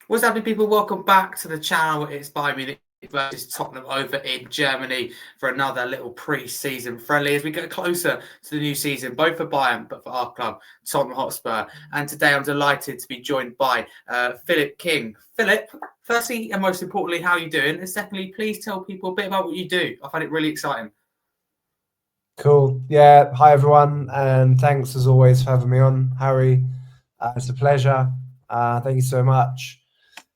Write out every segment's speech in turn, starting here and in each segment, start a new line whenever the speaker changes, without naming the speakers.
What's happening, people? Welcome back to the channel. It's Bayern Munich versus Tottenham over in Germany for another little pre-season friendly as we get closer to the new season, both for Bayern but for our club, Tottenham Hotspur. And today I'm delighted to be joined by Phillip King. Phillip, firstly and most importantly, how are you doing? And secondly, please tell people a bit about what you do. I find it really exciting.
Cool. Yeah. Hi, everyone. And thanks, as always, for having me on, Harry. It's a pleasure. Thank you so much.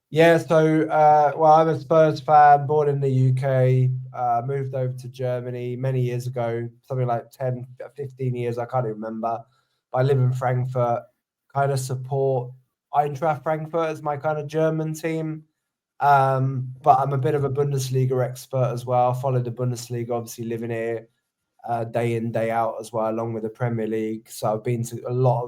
Yeah. Well, I'm a Spurs fan, born in the UK, moved over to Germany many years ago, something like 10, 15 years. I can't even remember. But I live in Frankfurt, kind of support Eintracht Frankfurt as my kind of German team. But I'm a bit of a Bundesliga expert as well. I follow the Bundesliga, obviously living here day in, day out as well, along with the Premier League. So I've been to a lot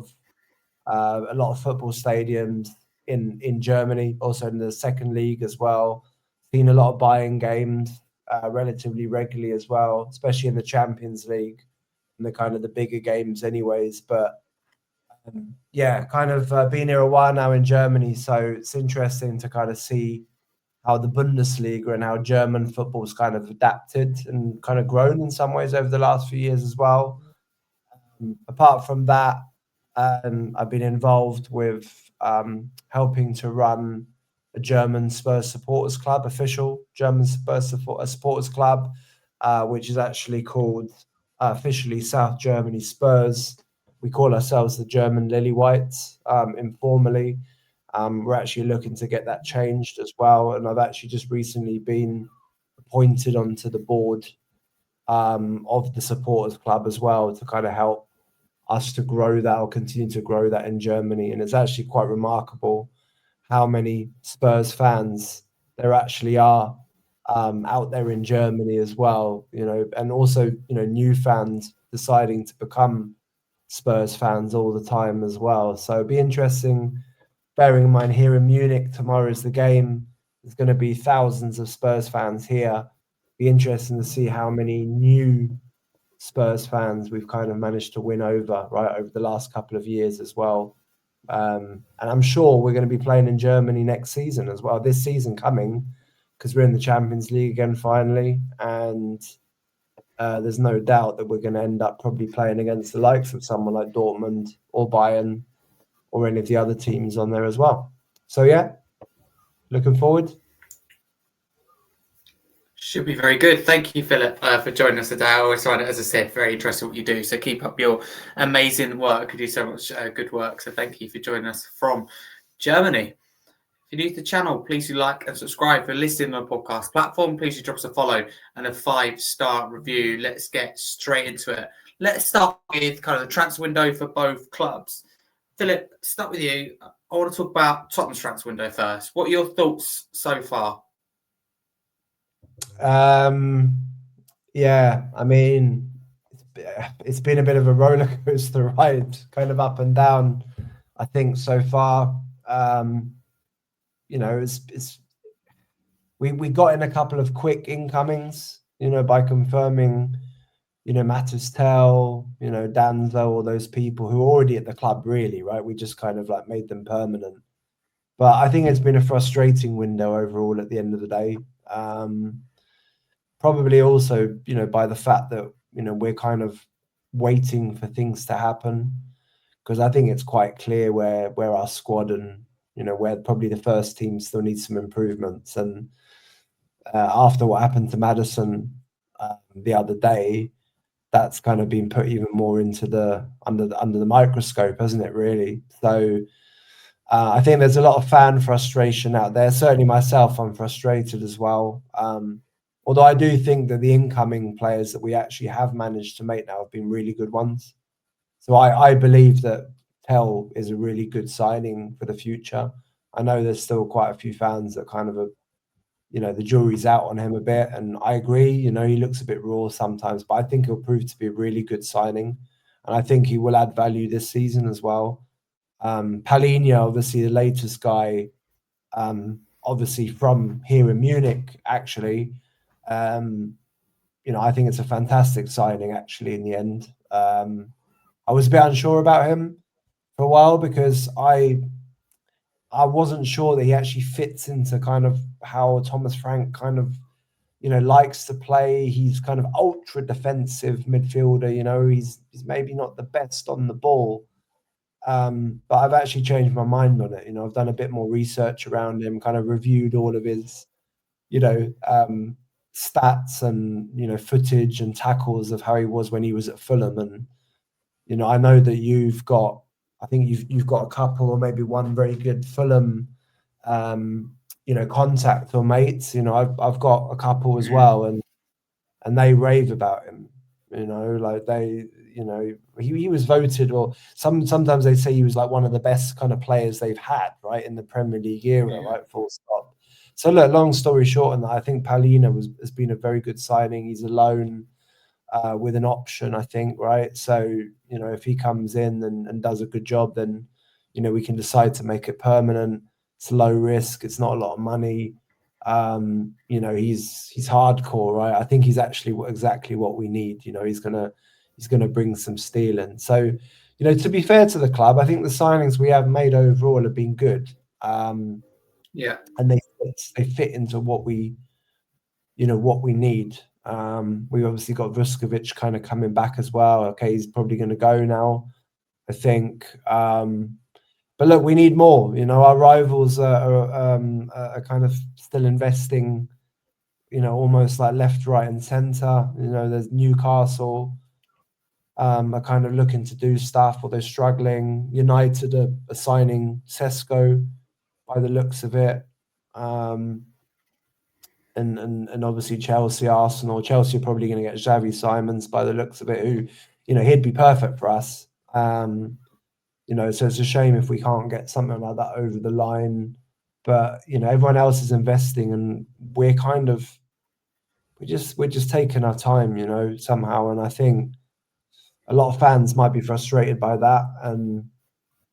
of football stadiums in Germany, also in the second league as well. Seen a lot of Bayern games relatively regularly as well, especially in the Champions League and the kind of the bigger games, anyways. But yeah, kind of been here a while now in Germany, so it's interesting to kind of see how the Bundesliga and how German football's kind of adapted and kind of grown in some ways over the last few years as well. Apart from that, I've been involved with helping to run a German Spurs supporters club, official German Spurs supporters club, which is actually called officially South Germany Spurs. We call ourselves the German Lily Whites informally. We're actually looking to get that changed as well. And I've actually just recently been appointed onto the board of the supporters club as well to kind of help us to grow that or continue to grow that in Germany. And it's actually quite remarkable how many Spurs fans there actually are out there in Germany as well, and also, new fans deciding to become Spurs fans all the time as well. So it'd be interesting, bearing in mind here in Munich, tomorrow is the game. There's going to be thousands of Spurs fans here. Be interesting to see how many new Spurs fans we've kind of managed to win over, right, over the last couple of years as well. And I'm sure we're going to be playing in Germany next season as well, this season coming, because we're in the Champions League again finally. And there's no doubt that we're going to end up probably playing against the likes of someone like Dortmund or Bayern or any of the other teams on there as well. So, yeah, looking forward.
Should be very good. Thank you, Phillip, for joining us today. I always find it, as I said, very interesting what you do. So keep up your amazing work. You do so much good work. So thank you for joining us from Germany. If you're new to the channel, please do like and subscribe. For listening on a podcast platform, please do drop us a follow and a 5-star review. Let's get straight into it. Let's start with kind of the transfer window for both clubs. Phillip, start with you. I want to talk about Tottenham's transfer window first. What are your thoughts so far?
Yeah, I mean, it's been a bit of a roller coaster ride, kind of up and down, I think, so far. We got in a couple of quick incomings, by confirming, Mattis, Danzo, all those people who are already at the club, really, right? We just kind of like made them permanent. But I think it's been a frustrating window overall at the end of the day. Probably also, by the fact that, we're kind of waiting for things to happen, because I think it's quite clear where our squad and, where probably the first team still needs some improvements. And after what happened to Maddison the other day, that's kind of been put even more into under the microscope, hasn't it, really? So I think there's a lot of fan frustration out there. Certainly myself, I'm frustrated as well. Although I do think that the incoming players that we actually have managed to make now have been really good ones. So I believe that Tell is a really good signing for the future. I know there's still quite a few fans that kind of are, the jury's out on him a bit. And I agree, he looks a bit raw sometimes, but I think he'll prove to be a really good signing. And I think he will add value this season as well. Palhinha, obviously the latest guy, obviously from here in Munich, actually. I think it's a fantastic signing, actually, in the end. I was a bit unsure about him for a while because I I wasn't sure that he actually fits into kind of how Thomas Frank kind of, likes to play. He's kind of ultra defensive midfielder. He's maybe not the best on the ball. But I've actually changed my mind on it. I've done a bit more research around him, kind of reviewed all of his, stats and, footage and tackles of how he was when he was at Fulham. And, I know that I think you've got a couple or maybe one very good Fulham, contact or mates. I've got a couple as well, and they rave about him. Like he was voted, or sometimes they say he was like one of the best kind of players they've had, right, in the Premier League era, right, full stop. So look, long story short, and I think Palina has been a very good signing. He's a loan with an option, I think, right? So, if he comes in and does a good job, then, we can decide to make it permanent. It's low risk. It's not a lot of money. He's hardcore, right? I think he's actually exactly what we need. He's gonna bring some steel in. So, to be fair to the club, I think the signings we have made overall have been good. And they fit into what we need. We obviously got Vuskovic kind of coming back as well. Okay, he's probably going to go now, I think. But look, we need more. Our rivals are kind of still investing, almost like left, right, and centre. There's Newcastle are kind of looking to do stuff, or they're struggling. United are signing Sesko by the looks of it. And obviously Chelsea, Arsenal. Chelsea are probably going to get Xavi Simons by the looks of it, who, he'd be perfect for us. So it's a shame if we can't get something like that over the line. But, everyone else is investing, and we're just taking our time, somehow. And I think a lot of fans might be frustrated by that. And,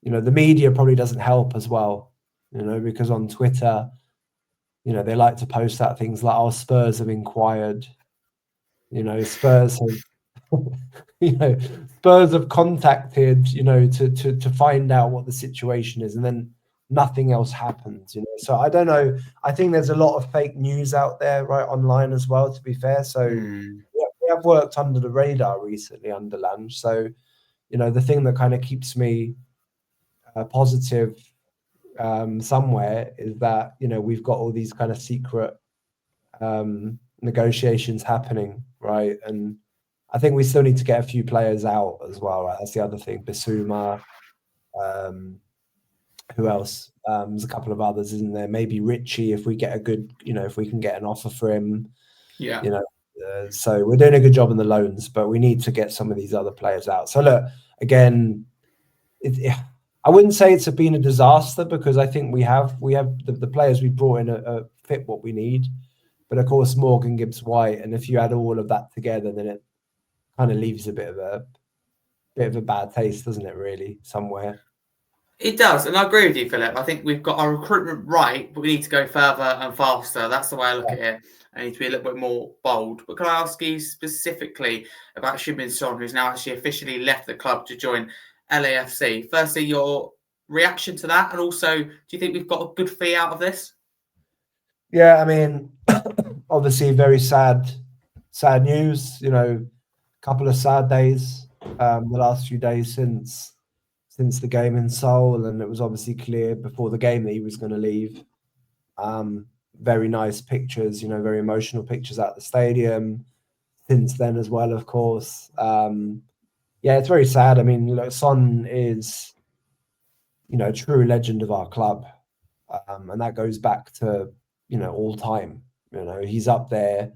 the media probably doesn't help as well, because on Twitter, they like to post out things like, "Oh, Spurs have inquired." Spurs have, Spurs have contacted, to find out what the situation is, and then nothing else happens. So I don't know. I think there's a lot of fake news out there, right, online as well. To be fair, so we have worked under the radar recently under Lange. So the thing that kind of keeps me positive somewhere is that we've got all these kind of secret negotiations happening, right? And I think we still need to get a few players out as well, right? That's the other thing. Bissouma, who else? There's a couple of others, isn't there? Maybe Richie, if we get a good, if we can get an offer for him. So we're doing a good job on the loans, but we need to get some of these other players out. So look, again, I wouldn't say it's been a disaster, because I think we have the players we brought in fit what we need. But of course, Morgan Gibbs White, and if you add all of that together, then it kind of leaves a bit of a bad taste, doesn't it? Really, somewhere.
It does, and I agree with you, Philip. I think we've got our recruitment right, but we need to go further and faster. That's the way I look at it. I need to be a little bit more bold. But can I ask you specifically about Heung-min Son, who's now actually officially left the club to join LAFC? Firstly, your reaction to that, and also, do you think we've got a good fee out of this?
Yeah, I mean, obviously, very sad news. A couple of sad days. The last few days since the game in Seoul, and it was obviously clear before the game that he was going to leave. Very nice pictures, very emotional pictures at the stadium. Since then, as well, of course. Yeah, it's very sad. I mean, look, Son is, a true legend of our club, and that goes back to all time. He's up there.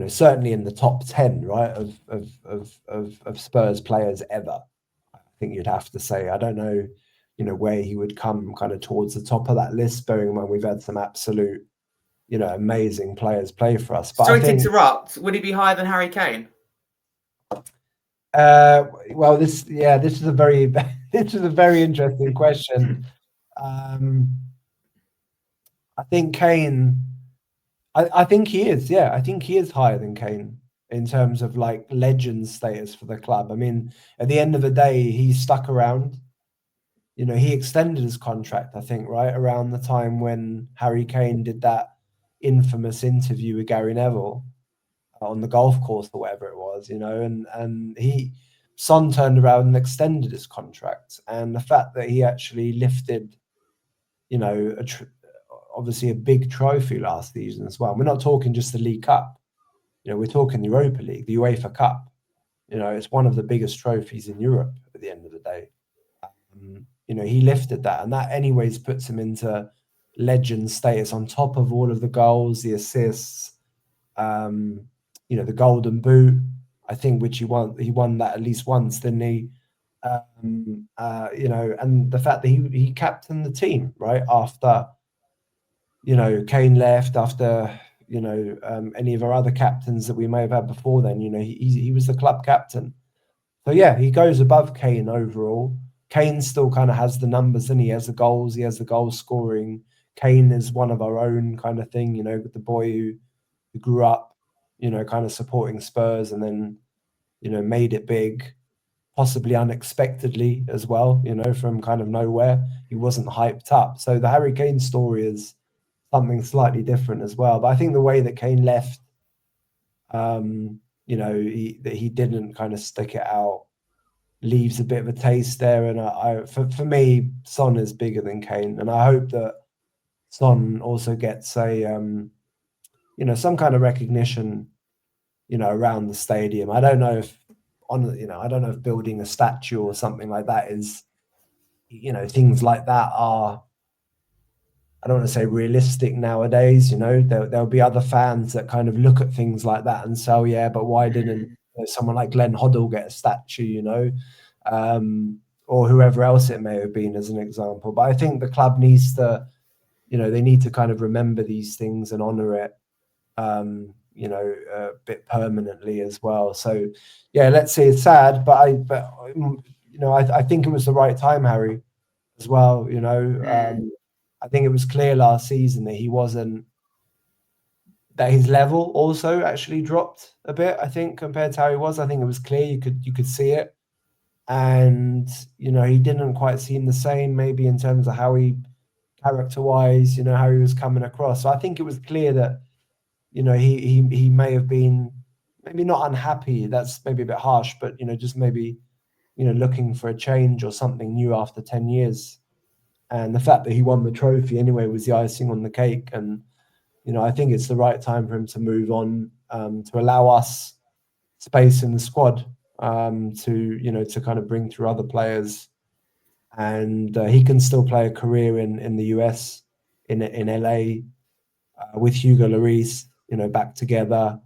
Certainly in the top 10, right, of Spurs players ever. I think you'd have to say. I don't know, where he would come kind of towards the top of that list, bearing in mind we've had some absolute, amazing players play for us. But
sorry to interrupt. Would he be higher than Harry Kane?
Well, this is a very interesting question. I think Kane. I think he is. Yeah, I think he is higher than Kane in terms of like legend status for the club. I mean, at the end of the day, he stuck around. he extended his contract, I think, right around the time when Harry Kane did that infamous interview with Gary Neville on the golf course or whatever it was, and Son turned around and extended his contract. And the fact that he actually lifted, obviously a big trophy last season as well. We're not talking just the League Cup, we're talking the Europa League, the UEFA Cup. It's one of the biggest trophies in Europe at the end of the day. He lifted that, and that anyways puts him into legend status on top of all of the goals, the assists, the Golden Boot, I think, which he won that at least once, didn't he? And the fact that he captained the team right after, Kane left, after any of our other captains that we may have had before then. He was the club captain. So yeah, he goes above Kane overall. Kane still kind of has the numbers, and he has the goals. He has the goal scoring. Kane is one of our own kind of thing, the boy who grew up, kind of supporting Spurs, and then, made it big, possibly unexpectedly as well, from kind of nowhere. He wasn't hyped up. So the Harry Kane story is something slightly different as well. But I think the way that Kane left, he didn't kind of stick it out, leaves a bit of a taste there. And for me, Son is bigger than Kane, and I hope that Son also gets a some kind of recognition, around the stadium. I don't know if building a statue or something like that is, things like that are, I don't want to say realistic nowadays. There'll be other fans that kind of look at things like that and say, oh, yeah, but why didn't someone like Glenn Hoddle get a statue, or whoever else it may have been, as an example. But I think the club needs to, they need to kind of remember these things and honor it, a bit permanently as well. So, yeah, let's see. It's sad, but I think it was the right time, Harry, as well. I think it was clear last season that that his level also actually dropped a bit, I think, compared to how he was. I think it was clear, you could see it. And, he didn't quite seem the same, maybe in terms of how he, character-wise, how he was coming across. So I think it was clear that, he may have been maybe not unhappy. That's maybe a bit harsh, but, just maybe, looking for a change or something new after 10 years. And the fact that he won the trophy anyway was the icing on the cake. And, I think it's the right time for him to move on, to allow us space in the squad, to kind of bring through other players. And he can still play a career in the US, in LA, with Hugo Lloris, back together.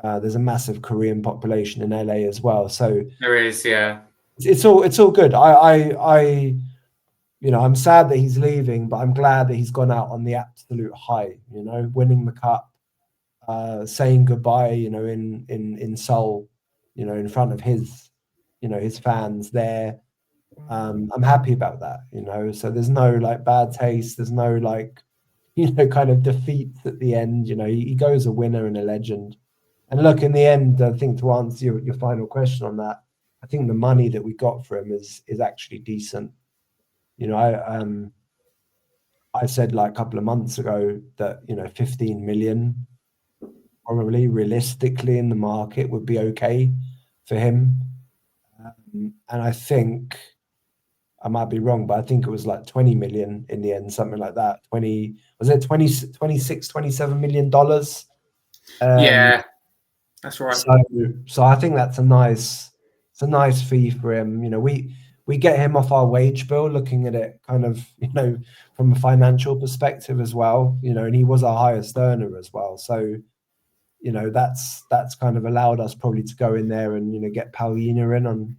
There's a massive Korean population in LA as well. So
there is, yeah.
It's all good. I'm sad that he's leaving, but I'm glad that he's gone out on the absolute high, winning the cup, saying goodbye, in Seoul, in front of his fans there. I'm happy about that, so there's no like bad taste. There's no like, kind of defeat at the end. He goes a winner and a legend. And look, in the end, I think to answer your final question on that, I think the money that we got for him is actually decent. I said like a couple of months ago that 15 million probably realistically in the market would be okay for him, and I think I might be wrong, but I think it was like 20 million in the end, something like that. 26 million dollars.
Yeah, that's right.
So I think that's a nice fee for him. We get him off our wage bill, looking at it kind of, from a financial perspective as well, and he was our highest earner as well. So, that's kind of allowed us probably to go in there and, get Paulina in on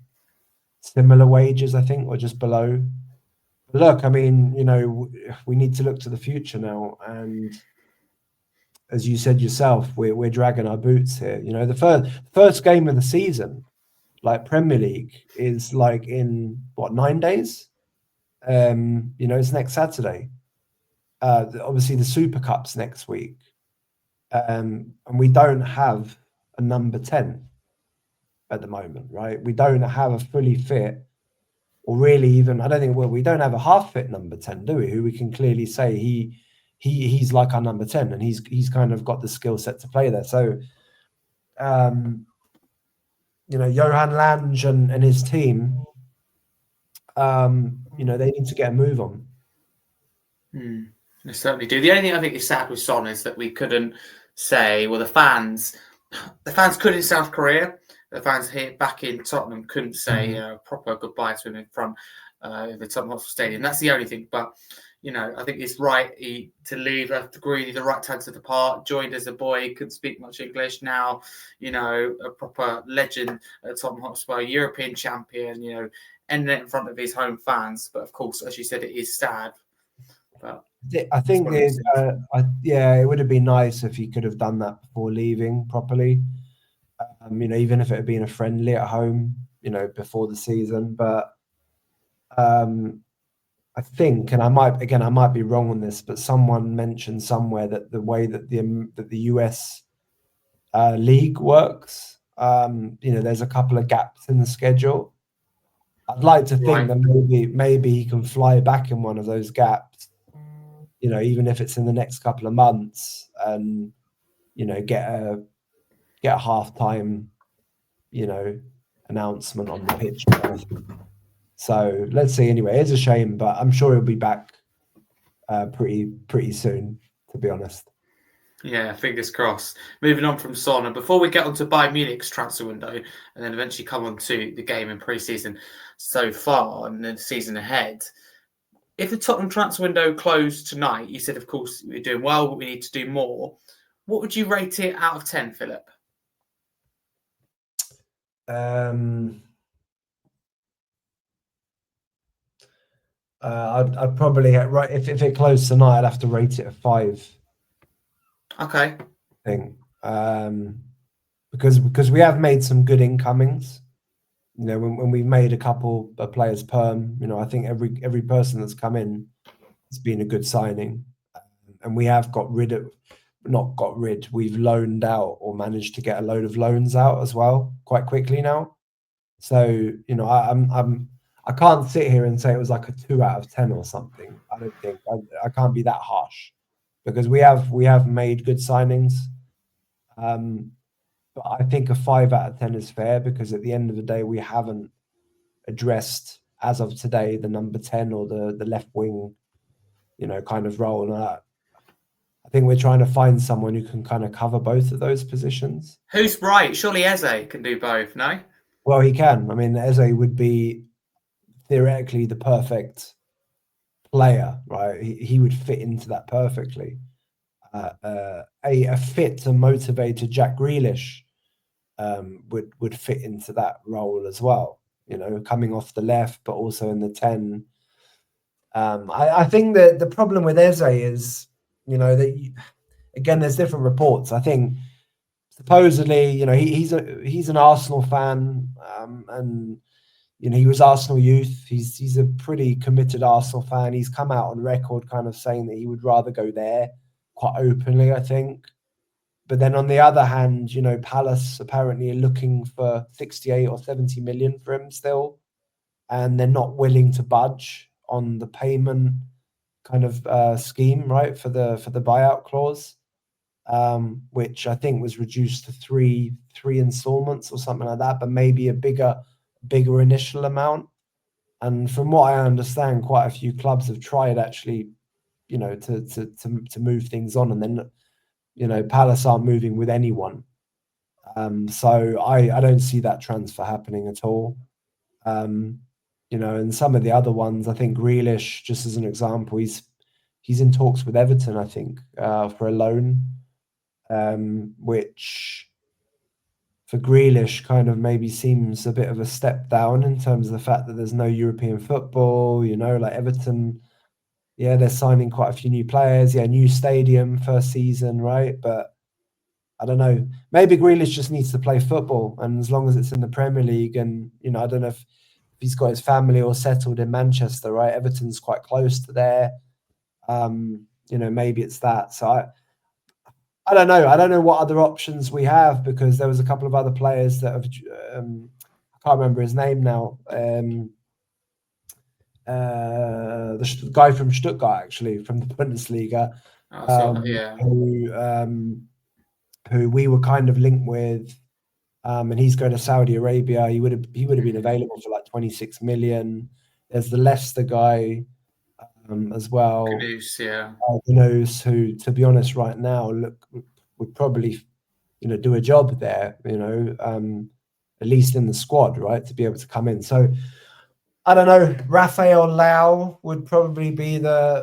similar wages, I think, or just below. But look, I mean, we need to look to the future now. And as you said yourself, we're dragging our boots here. The first game of the season, like Premier League, is like in what, 9 days? It's next Saturday. Obviously the Super Cup's next week. And we don't have a number 10 at the moment, right? We don't have a fully fit or really even, I don't think, well, we don't have a half fit number 10, do we? Who we can clearly say he's like our number 10, and he's kind of got the skill set to play there. So, Johan Lange and his team, they need to get a move on.
They certainly do. The only thing I think is sad with Son is that we couldn't say, well, the fans could in South Korea, the fans here back in Tottenham couldn't say a proper goodbye to him in front of the Tottenham Hotspur Stadium. That's the only thing. But, I think it's right to leave. I agree, the right time to depart. Joined as a boy, couldn't speak much English. Now, a proper legend at Tottenham Hotspur, European champion, ending it in front of his home fans. But, of course, as you said, it is sad. But
I think it would have been nice if he could have done that before leaving properly. Even if it had been a friendly at home, before the season. But I think, and I might be wrong on this, but someone mentioned somewhere that the way that the US league works, there's a couple of gaps in the schedule. I'd like to think that maybe he can fly back in one of those gaps, even if it's in the next couple of months, and get a halftime, announcement on the pitch. So let's see. Anyway, it's a shame, but I'm sure he'll be back pretty soon, to be honest.
Yeah, fingers crossed. Moving on from Son, and before we get on to Bayern Munich's transfer window, and then eventually come on to the game in pre-season so far and the season ahead, if the Tottenham transfer window closed tonight, you said, of course, we're doing well, but we need to do more. What would you rate it out of 10, Philip?
I'd probably if it closed tonight, I'd have to rate it a 5.
Okay.
I think because we have made some good incomings. When we've made a couple of players perm, I think every person that's come in has been a good signing, and we have we've loaned out or managed to get a load of loans out as well quite quickly now. So I can't sit here and say it was like a 2 out of 10 or something. I don't think I can't be that harsh, because we have made good signings. But I think a 5 out of 10 is fair, because at the end of the day, we haven't addressed, as of today, the number 10 or the left wing, kind of role. And I think we're trying to find someone who can kind of cover both of those positions.
Who's right? Surely Eze can do both, no?
Well, he can. I mean, Eze would be theoretically the perfect player, right? He would fit into that perfectly. A fit and motivated Jack Grealish would fit into that role as well. Coming off the left, but also in the 10. I think that the problem with Eze is, that again, there's different reports. I think supposedly, he's an Arsenal fan, and he was Arsenal youth. He's a pretty committed Arsenal fan. He's come out on record kind of saying that he would rather go there, quite openly, I think. But then on the other hand, Palace apparently are looking for 68 or 70 million for him still, and they're not willing to budge on the payment kind of scheme, right, for the buyout clause, which I think was reduced to three installments or something like that, but maybe a bigger initial amount. And from what I understand, quite a few clubs have tried actually, to move things on, and then Palace aren't moving with anyone. So I don't see that transfer happening at all. And some of the other ones, I think Grealish, just as an example, he's in talks with Everton, I think, for a loan, which for Grealish kind of maybe seems a bit of a step down in terms of the fact that there's no European football, like Everton. Yeah, they're signing quite a few new players. Yeah, new stadium, first season, right? But I don't know. Maybe Grealish just needs to play football, and as long as it's in the Premier League, and I don't know if he's got his family all settled in Manchester, right? Everton's quite close to there. Maybe it's that. So I don't know. I don't know what other options we have, because there was a couple of other players that have. I can't remember his name now. the guy from Stuttgart, actually, from the Bundesliga,
I saw that, yeah.
who we were kind of linked with, and he's going to Saudi Arabia. He would have been available for like 26 million. There's the Leicester guy as well.
Kudus, yeah.
Who, to be honest, right now, would probably, do a job there, at least in the squad, right, to be able to come in. So I don't know. Rafael Lau would probably be the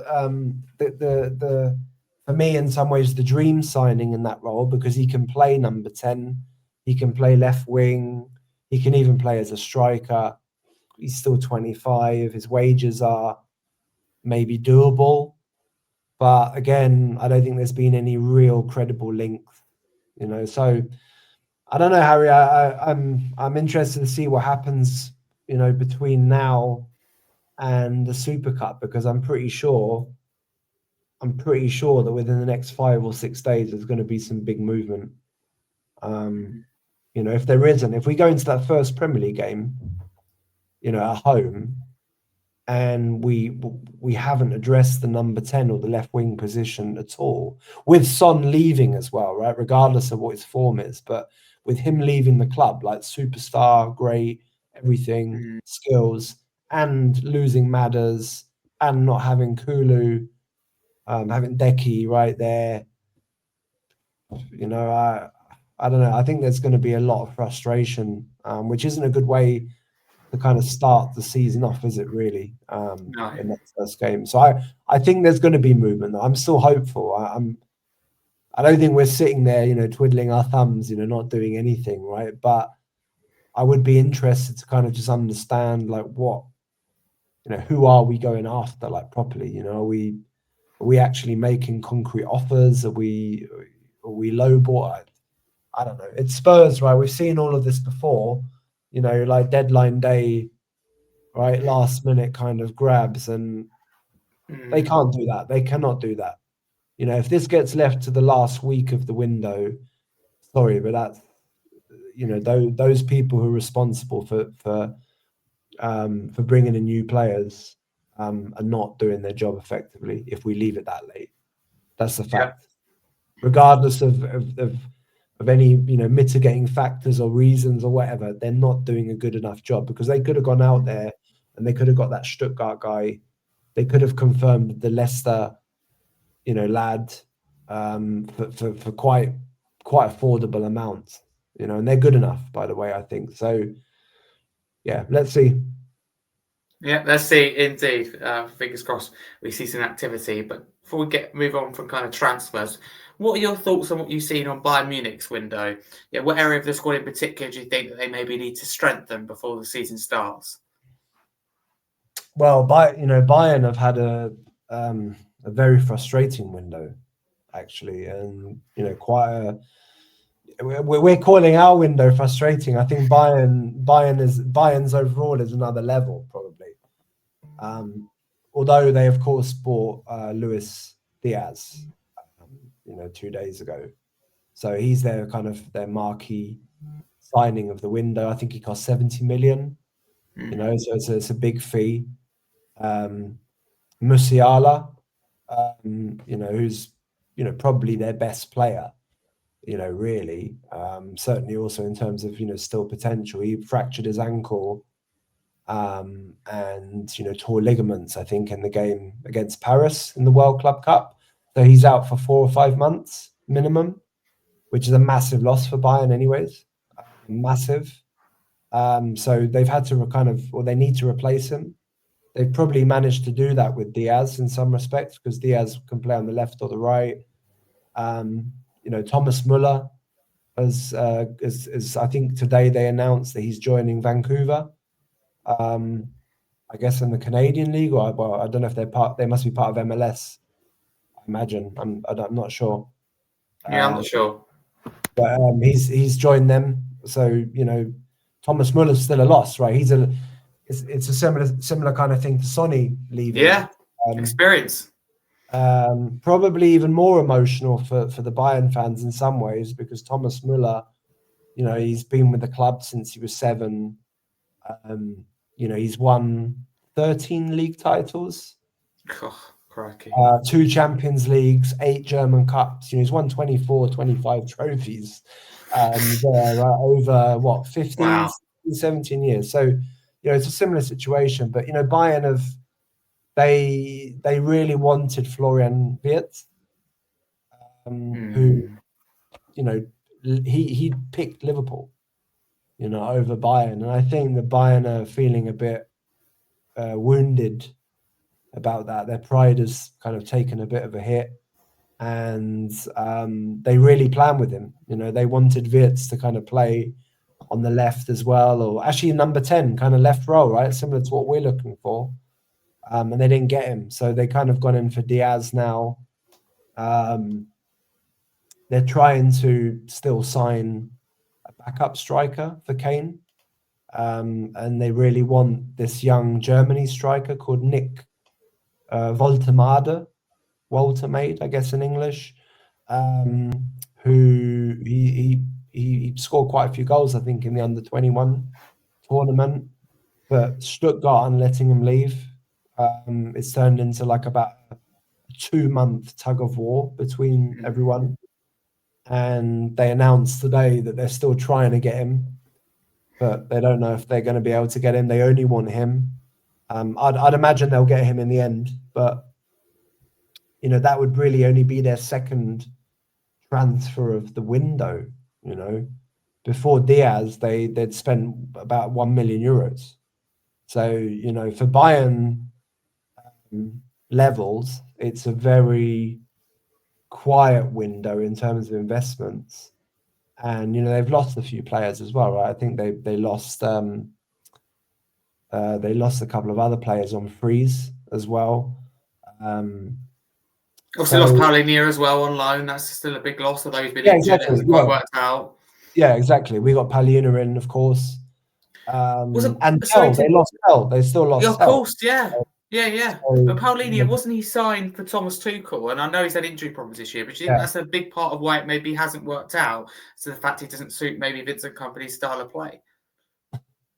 for me, in some ways, the dream signing in that role, because he can play number 10, he can play left wing, he can even play as a striker. He's still 25. His wages are maybe doable, but again, I don't think there's been any real credible link. So I don't know, Harry. I'm interested to see what happens, between now and the Super Cup, because I'm pretty sure that within the next 5 or 6 days there's going to be some big movement. If there isn't, if we go into that first Premier League game, at home, and we haven't addressed the number 10 or the left wing position at all, with Son leaving as well, right? Regardless of what his form is, but with him leaving the club, like superstar, great, everything, skills, and losing Madders, and not having Kulu, having Deki right there, I don't know. I think there's going to be a lot of frustration, which isn't a good way to kind of start the season off, is it really?
No.
In that first game. So I think there's going to be movement. I'm still hopeful. I don't think we're sitting there, twiddling our thumbs, not doing anything, right? But I would be interested to kind of just understand, like, what, who are we going after, like, properly? Are we actually making concrete offers? Are we lowball? I don't know. It's Spurs, right? We've seen all of this before, like deadline day, right? Last minute kind of grabs, and they can't do that. They cannot do that. If this gets left to the last week of the window, sorry, but that's, those people who are responsible for bringing in new players are not doing their job effectively. If we leave it that late, that's the fact.
Yeah.
Regardless of any mitigating factors or reasons or whatever, they're not doing a good enough job, because they could have gone out there and they could have got that Stuttgart guy. They could have confirmed the Leicester, lad, for quite affordable amounts, and they're good enough, by the way, I think. So yeah, let's see.
Yeah, let's see. Indeed, fingers crossed we see some activity. But before we move on from kind of transfers, what are your thoughts on what you've seen on Bayern Munich's window? Yeah, what area of the squad in particular do you think that they maybe need to strengthen before the season starts?
Well, Bayern have had a very frustrating window, actually, and we're calling our window frustrating. I think Bayern's overall is another level, probably. Although they, of course, bought Luis Diaz, 2 days ago, so he's their marquee signing of the window. I think he cost 70 million. So it's a big fee. Musiala, who's probably their best player, really. Certainly also in terms of still potential. He fractured his ankle and tore ligaments, I think, in the game against Paris in the World Club Cup. So he's out for 4 or 5 months minimum, which is a massive loss for Bayern anyways. Massive. So they've had to they need to replace him. They've probably managed to do that with Diaz in some respects, because Diaz can play on the left or the right. Thomas Muller as I think today they announced that he's joining Vancouver. I guess in the Canadian League, or I don't know if they must be part of MLS. I imagine. I'm not sure.
Yeah, I'm not sure.
But he's joined them. So Thomas Muller's still a loss, right? It's a similar kind of thing to Sonny leaving.
Yeah, experience.
Probably even more emotional for the Bayern fans in some ways, because Thomas Muller, he's been with the club since he was 7. He's won 13 league titles,
Oh, crikey.
2 Champions Leagues, 8 German Cups. He's won 24, 25 trophies over 15,
Wow.
16, 17 years. So, it's a similar situation. But, Bayern they really wanted Florian Wirtz, who, he picked Liverpool, over Bayern. And I think the Bayern are feeling a bit wounded about that. Their pride has kind of taken a bit of a hit, and they really planned with him. They wanted Wirtz to kind of play on the left as well, or actually number 10, kind of left role, right? Similar to what we're looking for. And they didn't get him. So they kind of gone in for Diaz now. They're trying to still sign a backup striker for Kane. And they really want this young Germany striker called Nick Woltemade, I guess in English, who he scored quite a few goals, I think, in the under-21 tournament. But Stuttgart aren't letting him leave. It's turned into like about a 2-month tug of war between everyone. And they announced today that they're still trying to get him, but they don't know if they're going to be able to get him. They only want him. I'd imagine they'll get him in the end, but that would really only be their second transfer of the window. Before Diaz, they'd spent about 1 million euros. So for Bayern levels, it's a very quiet window in terms of investments, and they've lost a few players as well, right? I think they lost a couple of other players on freeze as well.
Also lost Paulinho as well on loan. That's still a big loss, although he's been injured.
Exactly.
It hasn't quite worked out.
Yeah, exactly. We got Paulinho in, of course. And they lost Hell. They still lost
Of course, yeah. Yeah.
So,
But Paulinho, wasn't he signed for Thomas Tuchel? And I know he's had injury problems this year, but do you think that's a big part of why it maybe hasn't worked out? So the fact he doesn't suit maybe Vincent Kompany's style of play?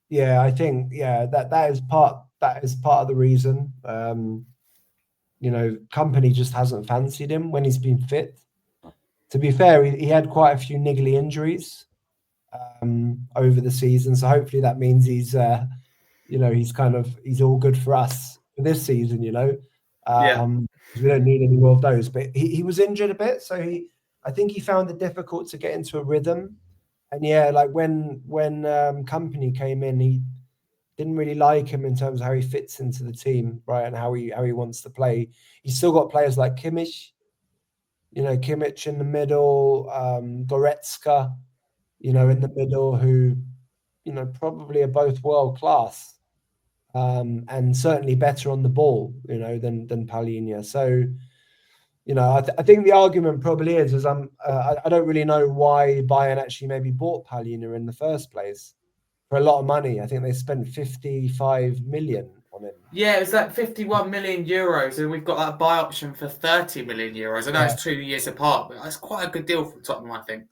Yeah, I think that is part of the reason. Kompany just hasn't fancied him when he's been fit. To be fair, he had quite a few niggly injuries over the season, so hopefully that means he's all good for us for this season. We don't need any more of those. But he was injured a bit, so I think he found it difficult to get into a rhythm. And like when Kompany came in, he didn't really like him in terms of how he fits into the team, right, and how he wants to play. He's still got players like Kimmich, Kimmich in the middle, Goretzka, in the middle, who, probably are both world class, and certainly better on the ball, than Paulinho. So, I think the argument probably is I don't really know why Bayern actually maybe bought Paulinho in the first place for a lot of money. I think they spent 55 million on him.
Yeah, it was like 51 million euros, and we've got that buy option for 30 million euros. I know it's 2 years apart, but that's quite a good deal for Tottenham, I think.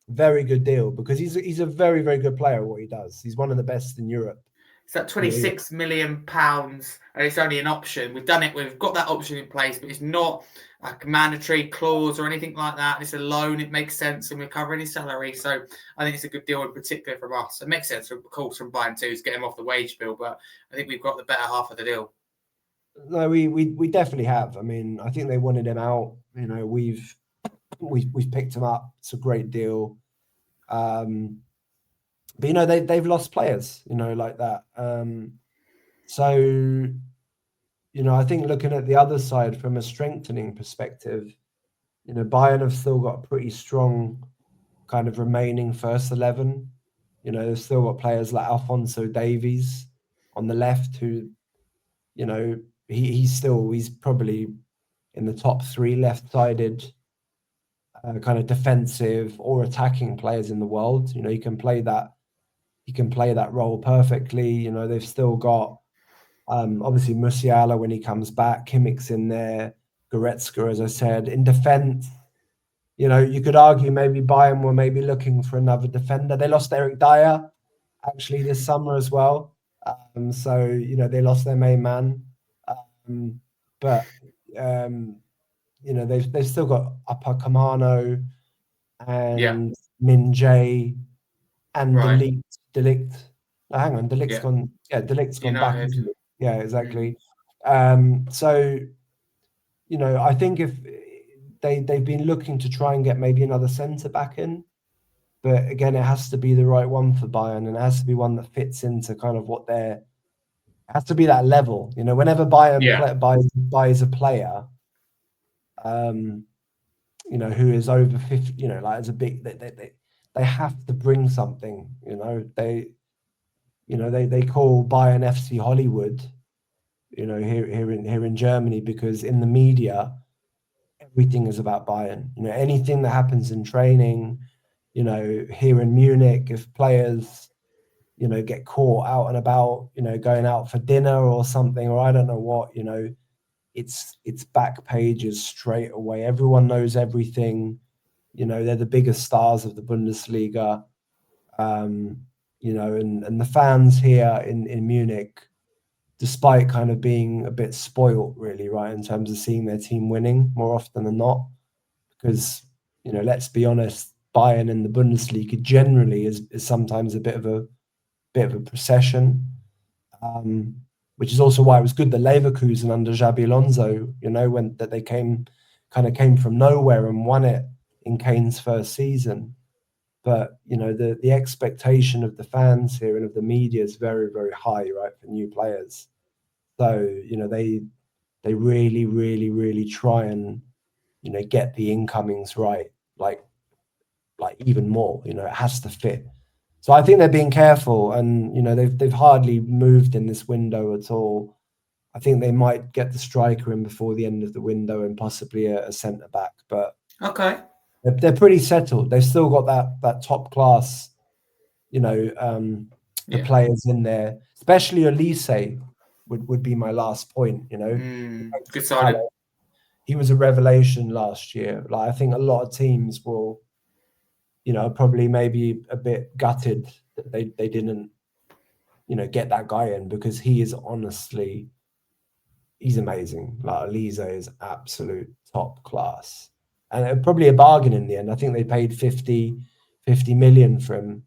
Very good deal, because he's a very, very good player at what he does. He's one of the best in Europe.
It's that £26 million, and it's only an option. We've done it. We've got that option in place, but it's not like a mandatory clause or anything like that. It's a loan. It makes sense, and we're covering his salary. So I think it's a good deal in particular from us. It makes sense, of course, from Bayern too, to get him off the wage bill, but I think we've got the better half of the deal.
No, we definitely have. I mean, I think they wanted him out. We've picked him up. It's a great deal. But they've lost players, like that. So I think looking at the other side from a strengthening perspective, Bayern have still got a pretty strong kind of remaining first 11. They've still got players like Alphonso Davies on the left, who, he's probably in the top 3 left-sided kind of defensive or attacking players in the world. He can play that role perfectly. They've still got obviously Musiala when he comes back, Kimmich's in there, Goretzka, as I said. In defense, you could argue maybe Bayern were maybe looking for another defender. They lost Eric Dyer actually this summer as well. So they lost their main man, but they've still got Upamecano
Yeah.
and Min Jae and
Right.
Delict. Oh, hang on, Delict's
Yeah.
gone. Yeah, Delict's gone back,
United.
isn't it? Yeah,
Mm.
exactly. So I think if they've been looking to try and get maybe another centre back in, but again, it has to be the right one for Bayern, and it has to be one that fits into kind of what they're. It has to be that level. Whenever Bayern
Yeah.
buys a player, um, who is over 50, like as a big, they have to bring something. They call Bayern FC Hollywood. Here in Germany, because in the media everything is about Bayern. Anything that happens in training, here in Munich, if players, get caught out and about, going out for dinner or something, or I don't know what, it's back pages straight away. Everyone knows everything. They're the biggest stars of the Bundesliga. And the fans here in Munich, despite kind of being a bit spoilt, really, right, in terms of seeing their team winning more often than not, because let's be honest, Bayern in the Bundesliga generally is sometimes a bit of a procession, which is also why it was good that Leverkusen under Xabi Alonso, when that they came from nowhere and won it in Kane's first season. But the expectation of the fans here and of the media is very, very high, right, for new players. So they really, really, really try and get the incomings right, like even more. It has to fit. So I think they're being careful, and they've hardly moved in this window at all. I think they might get the striker in before the end of the window and possibly a centre back, but
Okay.
they're pretty settled. They've still got that top class, the
Yeah.
players in there, especially Elise would be my last point.
Good signing.
He was a revelation last year. Like I think a lot of teams will, probably maybe a bit gutted that they didn't, get that guy in, because he is honestly, he's amazing. Like Elise is absolute top class, and probably a bargain in the end. I think they paid 50 million for him.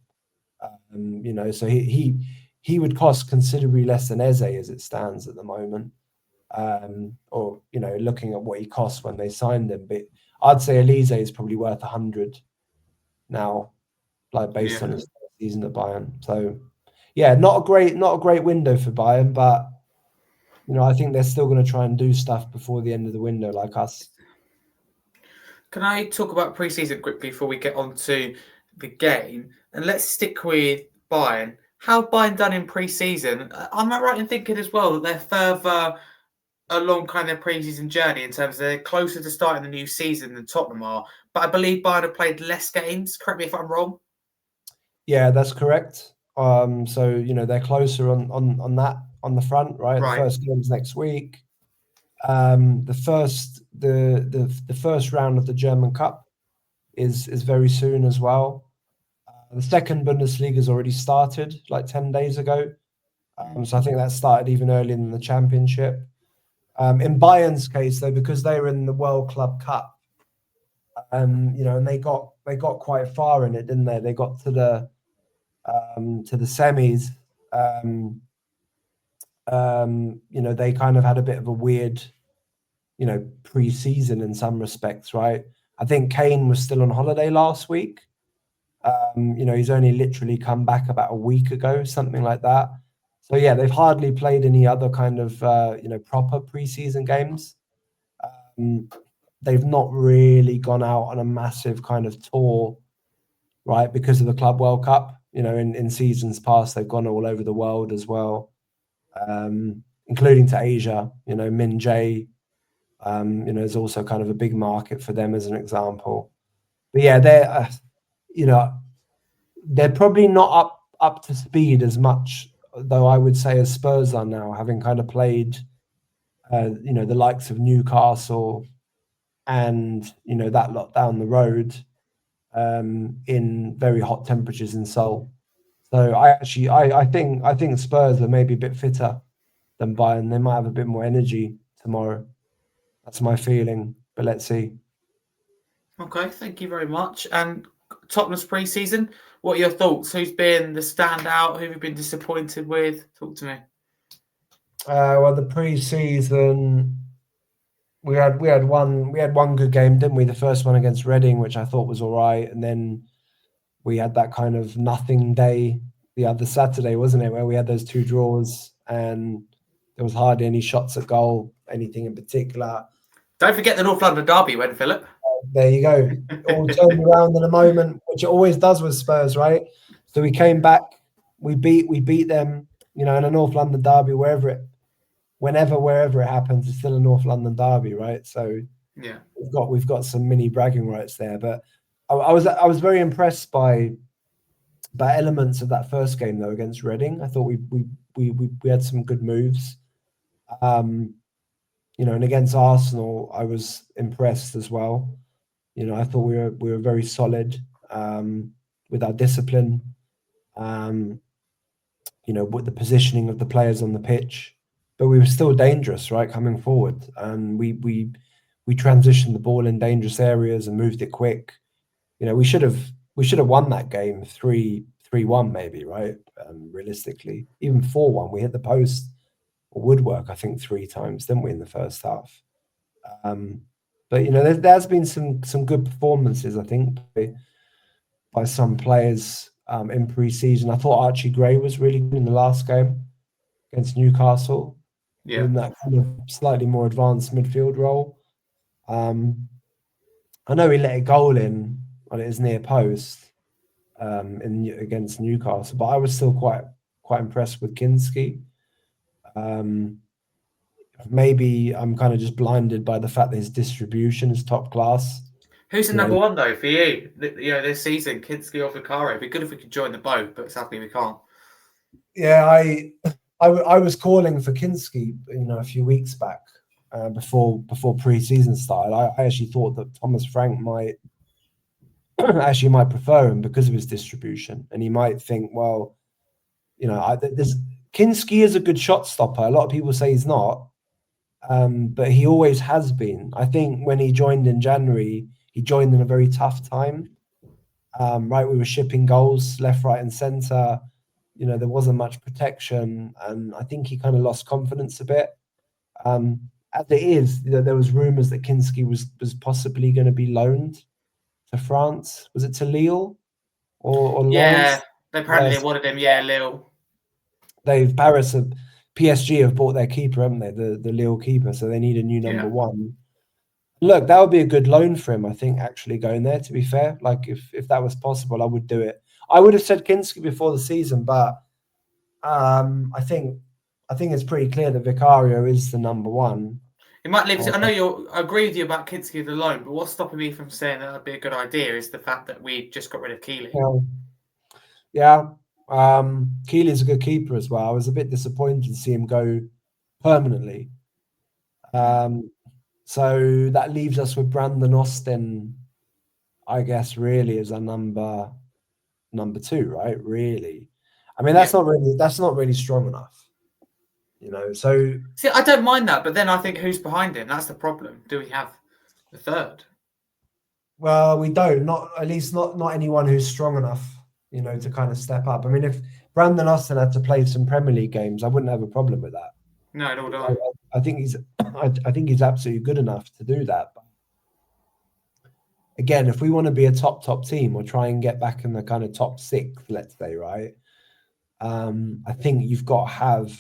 So he would cost considerably less than Eze as it stands at the moment. Or looking at what he cost when they signed him, but I'd say Elise is probably worth 100 now, like based
Yeah.
on his season at Bayern. So yeah, not a great window for Bayern, but I think they're still going to try and do stuff before the end of the window, like us.
Can I talk about pre-season quickly before we get on to the game? And let's stick with Bayern. How Bayern done in pre-season? Am I right in thinking as well that they're further along kind of their pre-season journey in terms of they're closer to starting the new season than Tottenham are? But I believe Bayern have played less games. Correct me if I'm wrong.
Yeah, that's correct. So they're closer on the front, right? The
Right.
first game's next week. The first round of the German Cup is very soon as well. The second Bundesliga has already started like 10 days ago. So I think that started even earlier than the Championship. In Bayern's case, though, because they were in the World Club Cup, and they got quite far in it, didn't they? They got to the semis. They kind of had a bit of a weird, pre-season in some respects, right? I think Kane was still on holiday last week. He's only literally come back about a week ago, something like that. So yeah, they've hardly played any other kind of proper preseason games. They've not really gone out on a massive kind of tour, right? Because of the Club World Cup. In seasons past, they've gone all over the world as well, including to Asia. Min Jae, is also kind of a big market for them as an example. But yeah, they're probably not up to speed as much, though I would say, as Spurs are now, having kind of played, the likes of Newcastle and that lot down the road, in very hot temperatures in Seoul. So I think Spurs are maybe a bit fitter than Bayern. They might have a bit more energy tomorrow. That's my feeling, but let's see.
Okay, thank you very much. And Tottenham's pre-season, what are your thoughts? Who's been the standout? Who have you been disappointed with? Talk to me.
Well, the pre-season we had one good game, didn't we? The first one against Reading, which I thought was all right, and then we had that kind of nothing day the other Saturday, wasn't it, where we had those two draws and there was hardly any shots at goal, anything in particular.
Don't forget the North London derby when, Philip.
There you go. It all turned around in a moment, which it always does with Spurs, right? So we came back, we beat them, in a North London derby, wherever it happens, it's still a North London derby, right? So
Yeah.
we've got some mini bragging rights there. But I was very impressed by elements of that first game though against Reading. I thought we had some good moves. And against Arsenal, I was impressed as well. I thought we were very solid with our discipline. With the positioning of the players on the pitch, but we were still dangerous, right, coming forward, and we transitioned the ball in dangerous areas and moved it quick. We should have won that game 3-1 maybe, right? Realistically, even 4-1. We hit the post or woodwork, I think, 3 times, didn't we, in the first half? But there's been some good performances, I think, by some players in pre-season. I thought Archie Gray was really good in the last game against Newcastle, in that kind of slightly more advanced midfield role. I know he let a goal in on his near post against Newcastle, but I was still quite impressed with Kinski. Maybe I'm kind of just blinded by the fact that his distribution is top class.
Who's the number one though for you? This season, Kinski or Vicario? It'd be good if we could join the boat, but sadly we can't.
Yeah, I was calling for Kinski, a few weeks back, before pre-season started. I actually thought that Thomas Frank might prefer him because of his distribution, and he might think, well, Kinski is a good shot stopper. A lot of people say he's not, but he always has been. I think when he joined in January, he joined in a very tough time. Right, we were shipping goals left, right, and centre. There wasn't much protection, and I think he kind of lost confidence a bit. As it is, there was rumours that Kinski was possibly going to be loaned to France. Was it to Lille or Lens?
Yeah, apparently they wanted him. Yeah, Lille.
PSG have bought their keeper, haven't they? The Lille keeper, so they need a new number one. Look, that would be a good loan for him, I think, actually going there, to be fair. Like, if that was possible, I would do it. I would have said Kinski before the season, but I think it's pretty clear that Vicario is the number one.
It might leave. I know I agree with you about Kinski the loan, but what's stopping me from saying that would be a good idea is the fact that we just got rid of Keeley.
Yeah. Keeley's a good keeper as well. I was a bit disappointed to see him go permanently. So that leaves us with Brandon Austin, I guess, really as a number 2, right? Really, I mean, that's not really strong enough. So
see, I don't mind that, but then I think who's behind him? That's the problem. Do we have the third?
Well, we don't. At least not anyone who's strong enough, to kind of step up. I mean, if Brandon Austin had to play some Premier League games, I wouldn't have a problem with that.
No, nor do I.
I think he's absolutely good enough to do that. But again, if we want to be a top team or try and get back in the kind of top 6, let's say, right? I think you've got to have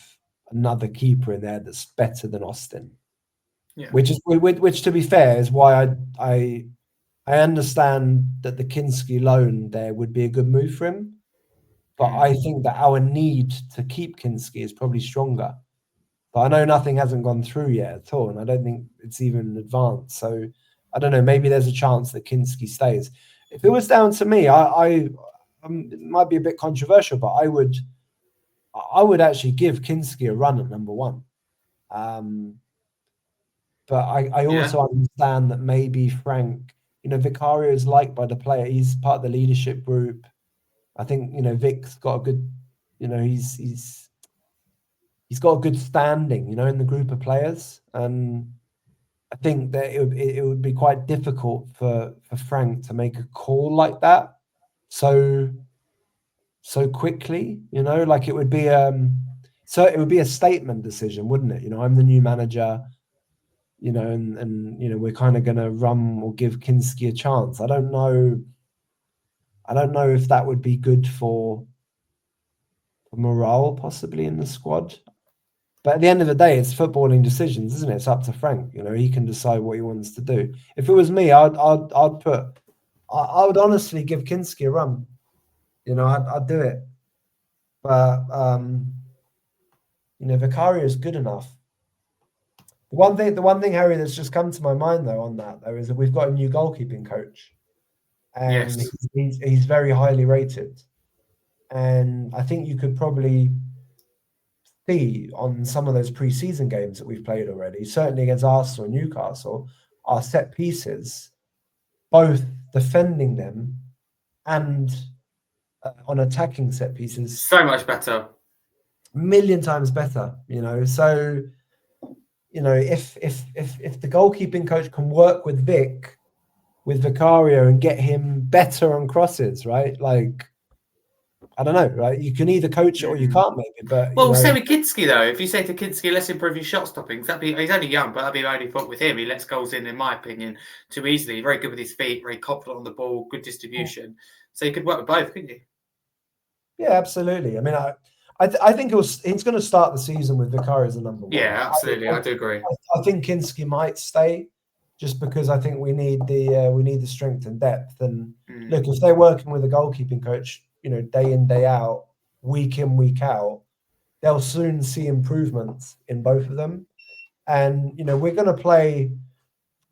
another keeper in there that's better than Austin.
Yeah.
Which to be fair is why I understand that the Kinski loan there would be a good move for him, but I think that our need to keep Kinski is probably stronger. But I know nothing hasn't gone through yet at all, and I don't think it's even advanced. So I don't know. Maybe there's a chance that Kinski stays. If it was down to me, it might be a bit controversial, but I would actually give Kinski a run at number 1. But I also understand that maybe Frank, Vicario is liked by the player. He's part of the leadership group. I think, Vic's got a good, he's got a good standing, in the group of players, and I think that it would be quite difficult for Frank to make a call like that so quickly. Like it would be a statement decision, wouldn't it? I'm the new manager, and we're kind of going to run or give Kinski a chance. I don't know if that would be good for morale possibly in the squad. But at the end of the day, it's footballing decisions, isn't it? It's up to Frank. He can decide what he wants to do. If it was me, I would honestly give Kinski a run. I'd do it. But Vicario is good enough. The one thing, Harry, that's just come to my mind though on that though is that we've got a new goalkeeping coach, and he's very highly rated. And I think you could probably see on some of those pre-season games that we've played already, certainly against Arsenal and Newcastle, our set pieces, both defending them and on attacking set pieces,
so much better,
a million times better. So if the goalkeeping coach can work with Vicario and get him better on crosses, right? Like, I don't know, right? You can either coach it or you can't, maybe. But
same with Kinski though. If you say to Kinski, "Let's improve your shot stoppings," he's only young, but that'd be my only fault with him. He lets goals in my opinion, too easily. Very good with his feet, very confident on the ball, good distribution. So you could work with both, couldn't you?
Yeah, absolutely. I mean, I think he's going to start the season with Vicario as a number one.
Yeah, absolutely. I do agree.
I think Kinski might stay, just because I think we need the strength and depth. And look, if they're working with a goalkeeping coach, day in, day out, week in, week out, they'll soon see improvements in both of them. And we're going to play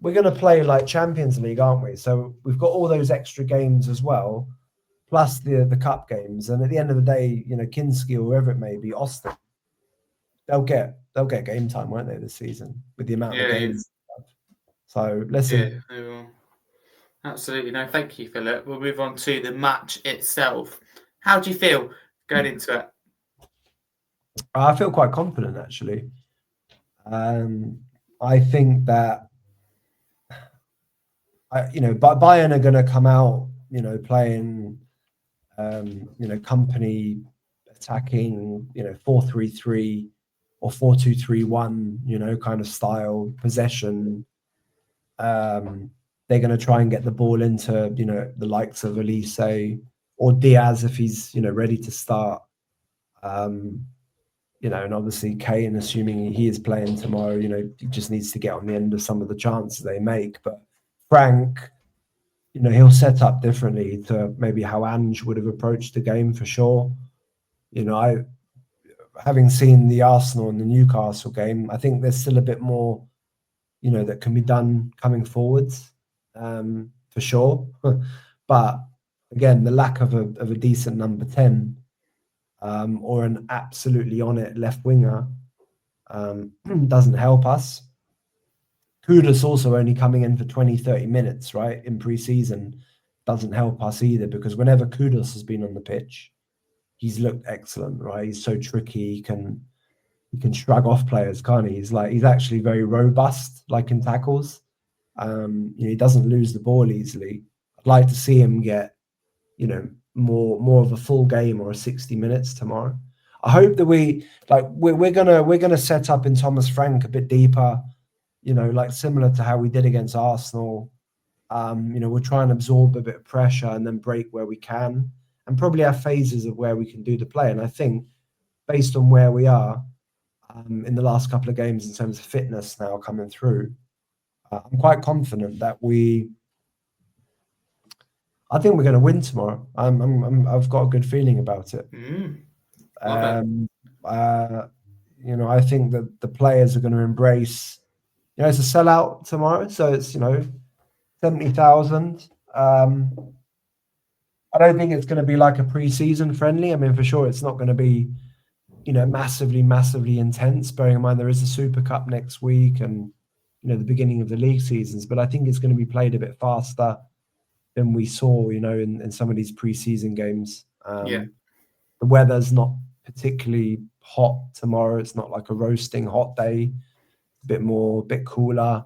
like Champions League, aren't we? So we've got all those extra games as well, plus the cup games. And at the end of the day, Kinski or whoever it may be, Austin, they'll get game time, won't they, this season with the amount of games. So let's see.
Yeah, they will. Absolutely. No, thank you, Philip. We'll move on to the match itself. How do you feel going into it?
I feel quite confident, actually. I think that Bayern are going to come out, playing, company attacking, 4-3-3 or 4-2-3-1, kind of style possession. They're going to try and get the ball into, the likes of Elise or Diaz if he's, ready to start. And obviously Kane, assuming he is playing tomorrow, he just needs to get on the end of some of the chances they make. But Frank, he'll set up differently to maybe how Ange would have approached the game for sure. Having seen the Arsenal and the Newcastle game, I think there's still a bit more, that can be done coming forwards, for sure. But again, the lack of a decent number 10, or an absolutely on it left winger, doesn't help us. Kudus also only coming in for 20-30 minutes, right, in pre-season, doesn't help us either, because whenever Kudus has been on the pitch, he's looked excellent, right? He's so tricky. He can shrug off players, can't he? He's actually very robust, like in tackles. He doesn't lose the ball easily. I'd like to see him get, more of a full game or a 60 minutes tomorrow. I hope that we're gonna set up in Thomas Frank a bit deeper, like similar to how we did against Arsenal. We'll try and absorb a bit of pressure and then break where we can, and probably have phases of where we can do the play. And I think based on where we are in the last couple of games in terms of fitness now coming through, I'm quite confident that I think we're going to win tomorrow. I've got a good feeling about it. I think that the players are going to embrace. It's a sellout tomorrow, so it's 70,000. I don't think it's going to be like a pre-season friendly. I mean, for sure, it's not going to be, massively intense. Bearing in mind there is a Super Cup next week and the beginning of the league seasons, but I think it's going to be played a bit faster than we saw, in some of these pre-season games.
Yeah.
The weather's not particularly hot tomorrow. It's not like a roasting hot day. A bit cooler.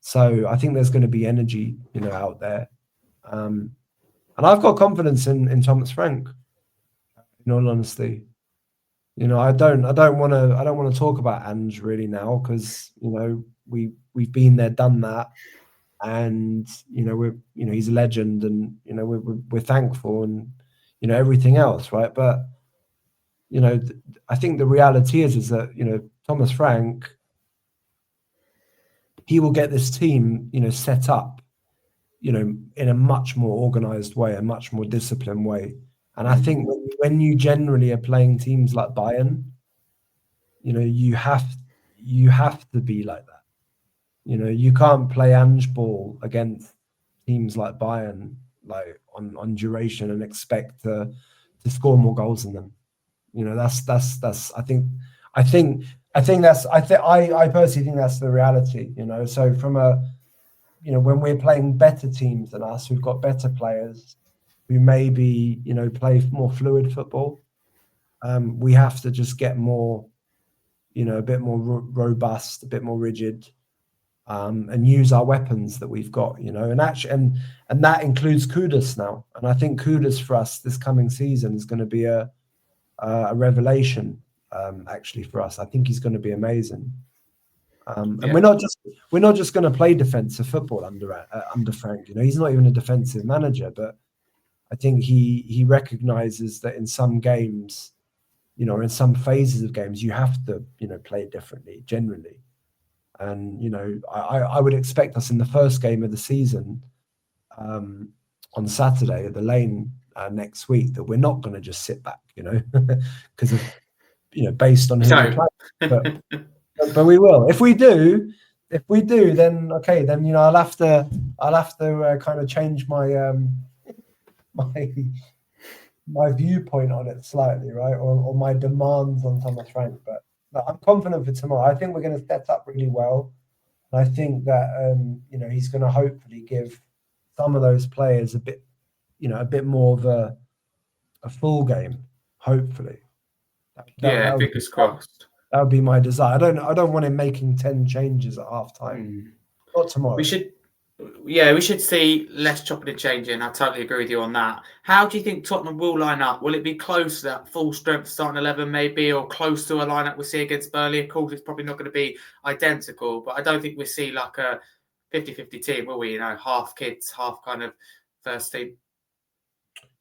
So I think there's going to be energy, out there. And I've got confidence in Thomas Frank. In all honesty, I don't want to talk about Ange really now because we've been there, done that, and he's a legend, and we're thankful, and everything else, right? But I think the reality is that Thomas Frank, he will get this team set up in a much more organized way, a much more disciplined way. And I think when you generally are playing teams like Bayern, you have to be like that. You can't play Ange ball against teams like Bayern like on duration and expect to score more goals than them. That's I personally think that's the reality. So from when we're playing better teams than us, who've got better players, who maybe play more fluid football, we have to just get more, a bit more robust, a bit more rigid, and use our weapons that we've got, and actually, and that includes Kudus now. And I think Kudus for us this coming season is going to be a revelation, actually for us. I think he's going to be amazing. And we're not just going to play defensive football under Frank. He's not even a defensive manager, but I think he recognizes that in some games, or in some phases of games, you have to play differently generally. And I would expect us in the first game of the season, on Saturday at the Lane next week, that we're not going to just sit back, because of based on who we play. But we will. If we do, then okay. Then I'll have to kind of change my my viewpoint on it slightly, right, or my demands on Thomas Frank. But I'm confident for tomorrow. I think we're going to set up really well, and I think that he's going to hopefully give some of those players a bit more of a full game. Hopefully,
fingers crossed.
That would be my desire. I don't want him making 10 changes at half time. Not tomorrow.
We should see less chopping and changing. I totally agree with you on that. How do you think Tottenham will line up? Will it be close to that full strength starting 11 maybe, or close to a lineup we see against Burnley? Of course, it's probably not going to be identical, but I don't think we'll see like a 50-50 team, will we? Half kids, half kind of first team.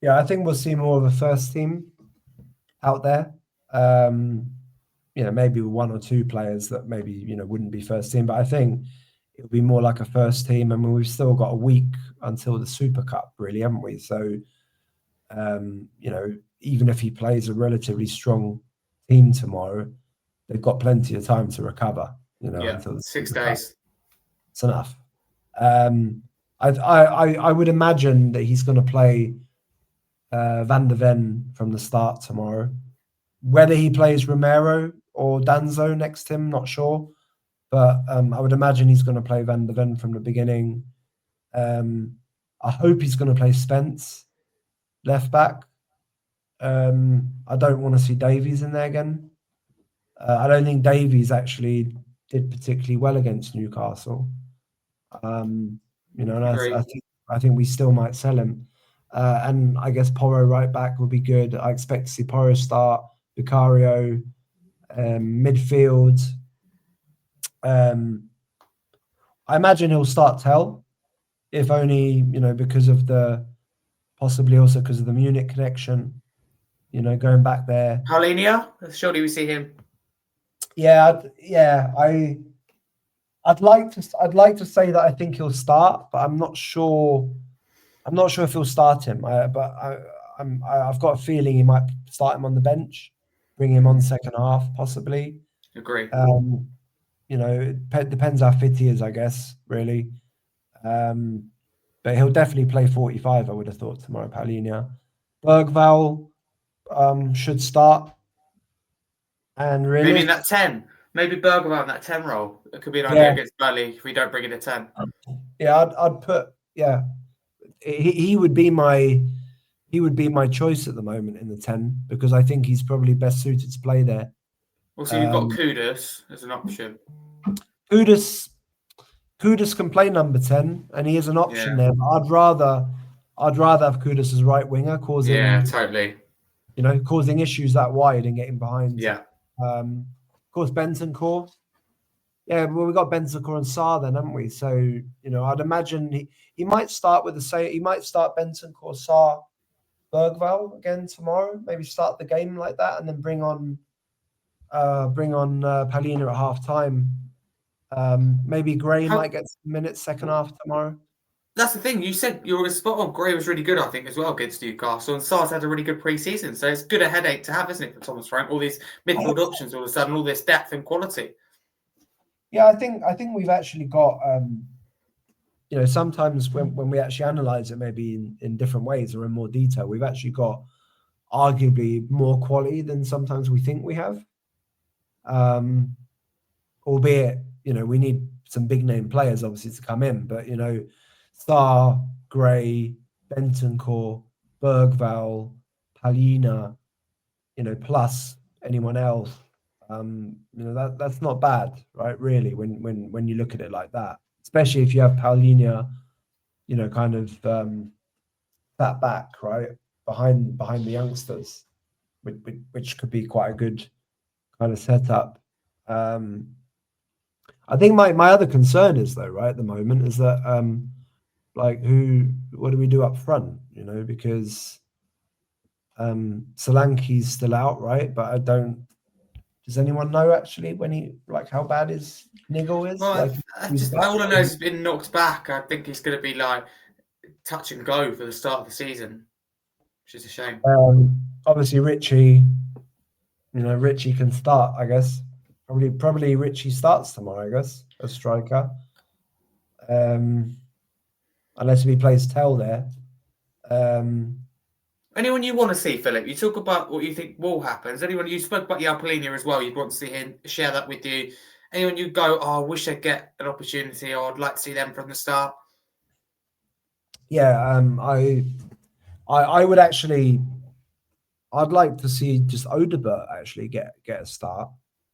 Yeah, I think we'll see more of a first team out there. Maybe one or two players that maybe, wouldn't be first team, but I think it'll be more like a first team. I mean, we've still got a week until the Super Cup, really, haven't we? So, even if he plays a relatively strong team tomorrow, they've got plenty of time to recover, until the
6
Super
days.
Cup. It's enough. I would imagine that he's going to play Van de Ven from the start tomorrow. Whether he plays Romero or Danzo next to him, not sure. But I would imagine he's going to play Van de Ven from the beginning. I hope he's going to play Spence left back. I don't want to see Davies in there again. I don't think Davies actually did particularly well against Newcastle. And I think we still might sell him. And I guess Porro right back would be good. I expect to see Porro start, Vicario, midfield. I imagine he'll start Tell, if only because of possibly also because of the Munich connection. Going back there.
Paulinho, surely we see him.
I'd like to say that I think he'll start, but I'm not sure. I'm not sure if he'll start him. I've got a feeling he might start him on the bench, bring him on second half, possibly.
Agree.
It depends how fit he is, I guess, really. But he'll definitely play 45, I would have thought, tomorrow, Paulinho. Bergvall should start. And really,
maybe in that 10. Maybe Bergvall in that 10 role. It could be an idea against Burnley if we don't bring in a 10.
Yeah, I'd put, he would be my he would be my choice at the moment in the 10 because I think he's probably best suited to play there.
Also, you've got Kudus as an option.
Kudus can play number 10, and he is an option there. But I'd rather have Kudus as right winger, causing
totally,
causing issues that wide and getting behind.
Yeah.
Of course, Bentancur. Yeah, well, we got Bentancur and Sarr then, haven't we? So I'd imagine he might start with he might start Bentancur, Sarr, Bergvall again tomorrow. Maybe start the game like that, and then bring on Palhinha at half time. Maybe Gray might get some minutes second half tomorrow.
That's the thing. You said you were spot on. Gray was really good, I think, as well against Newcastle. And Sarr's had a really good pre-season. So it's good a headache to have, isn't it, for Thomas Frank? All these midfield options all of a sudden, all this depth and quality.
Yeah, I think we've actually got, sometimes when we actually analyse it maybe in different ways or in more detail, we've actually got arguably more quality than sometimes we think we have. Albeit, we need some big name players obviously to come in, but Sarr, Gray, Bentancur, Bergvall, Palhinha, plus anyone else. That's not bad, right? Really, when you look at it like that, especially if you have Palhinha, kind of sat back, right, behind the youngsters, which could be quite a good kind of setup. I think my other concern is though, right, at the moment is that what do we do up front? Because Solanke's still out, right? But does anyone know actually how bad his niggle is?
Well, all I know is he's been knocked back. I think he's going to be touch and go for the start of the season, which is a shame.
Obviously Richie can start, I guess. Probably Richie starts tomorrow, I guess, as striker. Unless he plays Tell there.
Anyone you want to see, Philip? You talk about what you think will happen. Is anyone you spoke about Palhinha as well? You'd want to see him share that with you. Anyone you go, I wish I'd get an opportunity, or I'd like to see them from the start.
Yeah, I would actually. I'd like to see just Odebert actually get a start.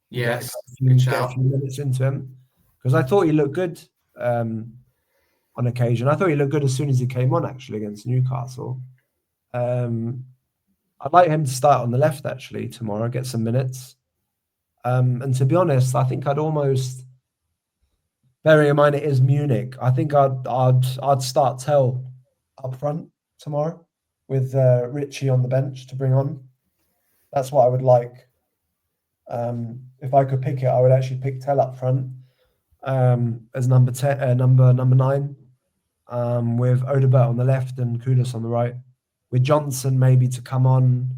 Yes,
get a few minutes into him because I thought he looked good on occasion. I thought he looked good as soon as he came on actually against Newcastle. I'd like him to start on the left actually tomorrow, get some minutes. And to be honest, I think I'd almost, bearing in mind it is Munich, I think I'd start Tell up front tomorrow with Richie on the bench to bring on. That's what I would like. If I could pick it, I would actually pick Tell up front as number 10, number 9, with Odebert on the left and Kudus on the right, with Johnson maybe to come on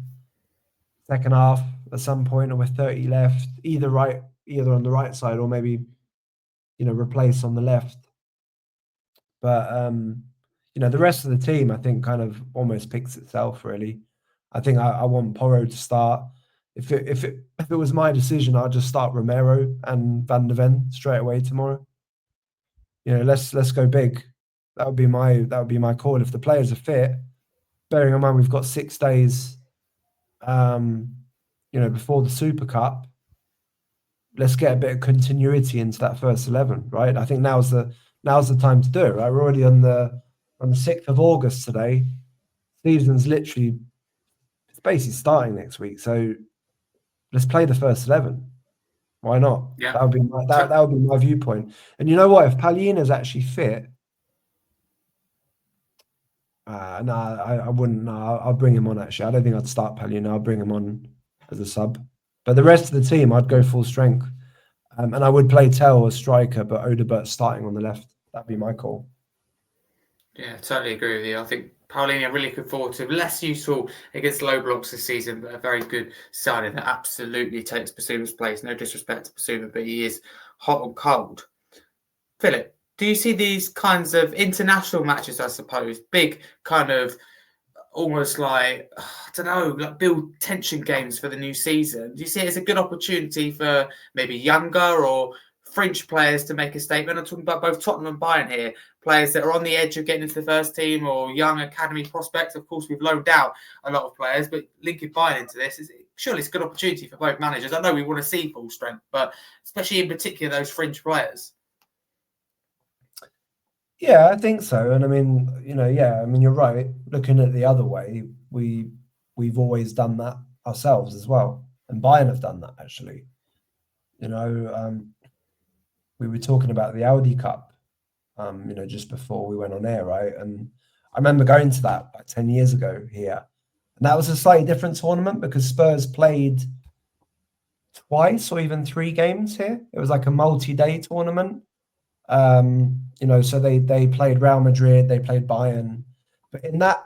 second half at some point, or with 30 left, either on the right side or maybe replace on the left. But the rest of the team, I think, kind of almost picks itself really. I think I want Porro to start. If it was my decision, I'd just start Romero and Van de Ven straight away tomorrow. Let's go big. That would be my call. If the players are fit, bearing in mind we've got 6 days, before the Super Cup, let's get a bit of continuity into that first 11, right? I think now's the time to do it. Right? We're already on the 6th of August today. Season's literally, it's basically starting next week. So let's play the first 11. Why not?
Yeah.
That would be my viewpoint. And you know what? If Palhinha's actually fit, I wouldn't. No, I'll bring him on actually. I don't think I'd start Palhinha. I'll bring him on as a sub. But the rest of the team, I'd go full strength. And I would play Tell as striker, but Odebert starting on the left. That'd be my call.
Yeah, totally agree with you. I think Palhinha, really looking forward to. Less useful against low blocks this season, but a very good signing that absolutely takes Basuma's place. No disrespect to Basuma, but he is hot and cold. Philip, do you see these kinds of international matches, I suppose, big kind of almost like, I don't know, like build tension games for the new season? Do you see it as a good opportunity for maybe younger or French players to make a statement? I'm talking about both Tottenham and Bayern here, players that are on the edge of getting into the first team or young academy prospects. Of course, we've loaned out a lot of players, but linking Bayern into this surely it's a good opportunity for both managers. I know we want to see full strength, but especially in particular those fringe players.
Yeah, I think so. And I mean, you're right. Looking at the other way, we've always done that ourselves as well. And Bayern have done that actually. We were talking about the Audi Cup, just before we went on air, right? And I remember going to that like 10 years ago here. And that was a slightly different tournament because Spurs played twice or even 3 games here. It was like a multi-day tournament. So they played Real Madrid, they played Bayern, but in that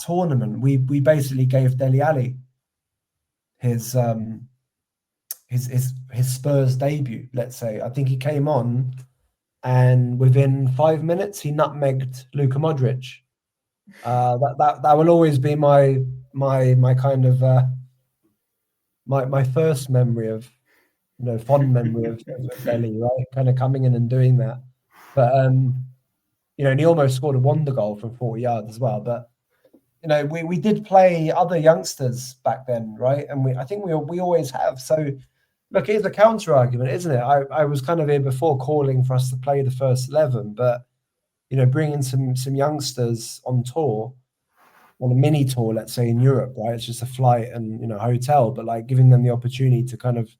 tournament, we basically gave Dele Alli his Spurs debut. Let's say I think he came on, and within 5 minutes he nutmegged Luka Modric. That will always be my kind of my first memory of. Fond memory of Dele, right? Kind of coming in and doing that. But, and he almost scored a wonder goal from 40 yards as well. But, we did play other youngsters back then, right? And I think we always have. So, look, it's a counter argument, isn't it? I was kind of here before calling for us to play the first 11, but, bringing some youngsters on tour, on a mini tour, let's say in Europe, right? It's just a flight and, hotel, but like giving them the opportunity to kind of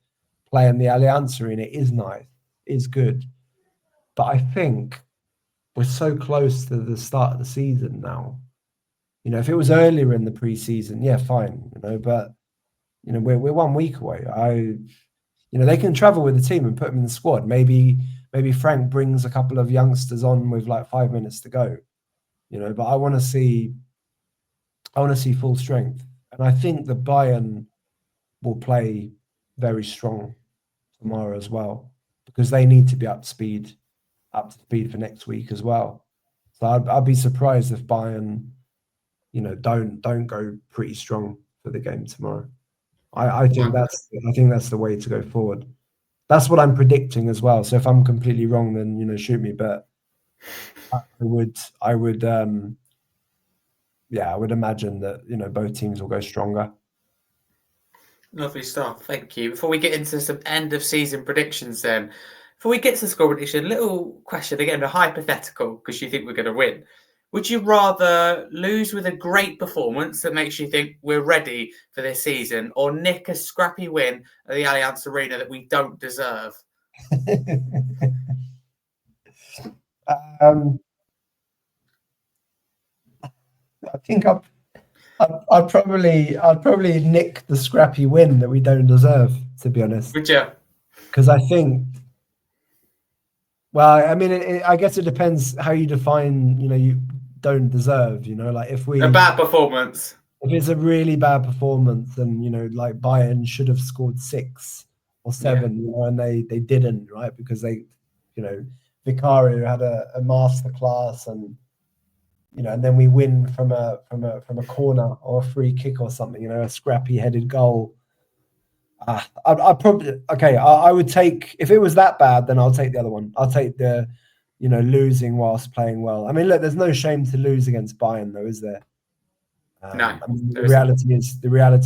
play in the Allianz Arena is nice, is good. But I think we're so close to the start of the season now. If it was earlier in the preseason, yeah, fine. But we're 1 week away. They can travel with the team and put them in the squad. Maybe Frank brings a couple of youngsters on with like 5 minutes to go. But I want to see full strength, and I think the Bayern will play very strong tomorrow as well, because they need to be up to speed for next week as well. So I'd be surprised if Bayern, don't go pretty strong for the game tomorrow. I think that's the way to go forward. That's what I'm predicting as well. So if I'm completely wrong, then shoot me. But I would imagine that both teams will go stronger.
Lovely stuff. Thank you. Before we get into some end of season predictions, then, before we get to the score prediction, little question again, a hypothetical, because you think we're going to win. Would you rather lose with a great performance that makes you think we're ready for this season, or nick a scrappy win at the Allianz Arena that we don't deserve?
I think I'd probably nick the scrappy win that we don't deserve, to be honest.
Would you?
Because I think, well, I mean, I guess it depends how you define, you don't deserve. Like if
a bad performance.
If it's a really bad performance, then like Bayern should have scored 6 or 7, and they didn't, right? Because they, Vicario had a masterclass, and and then we win from a corner or a free kick or something, a scrappy headed goal. I'd probably I would take, if it was that bad, then I'll take the other one. I'll take the losing whilst playing well. I mean, look, there's no shame to lose against Bayern, though, is there?
No.
I mean, the reality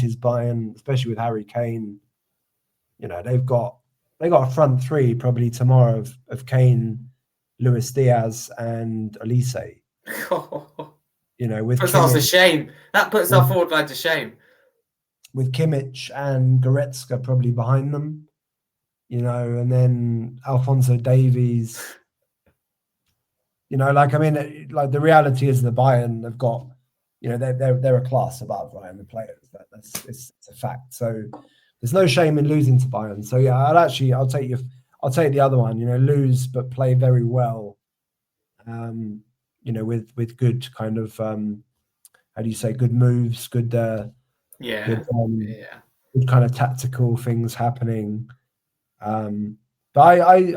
is Bayern, especially with Harry Kane. They've got a front three probably tomorrow of Kane, Luis Diaz, and Elise. With
puts us to shame. That puts our forward line to shame.
With Kimmich and Goretzka probably behind them, and then Alphonso Davies. The reality is the Bayern have got, they're a class above, right? And the players, it's a fact. So there's no shame in losing to Bayern. So yeah, I'll take the other one. Lose but play very well. With good kind of how do you say, good moves, good good kind of tactical things happening. But I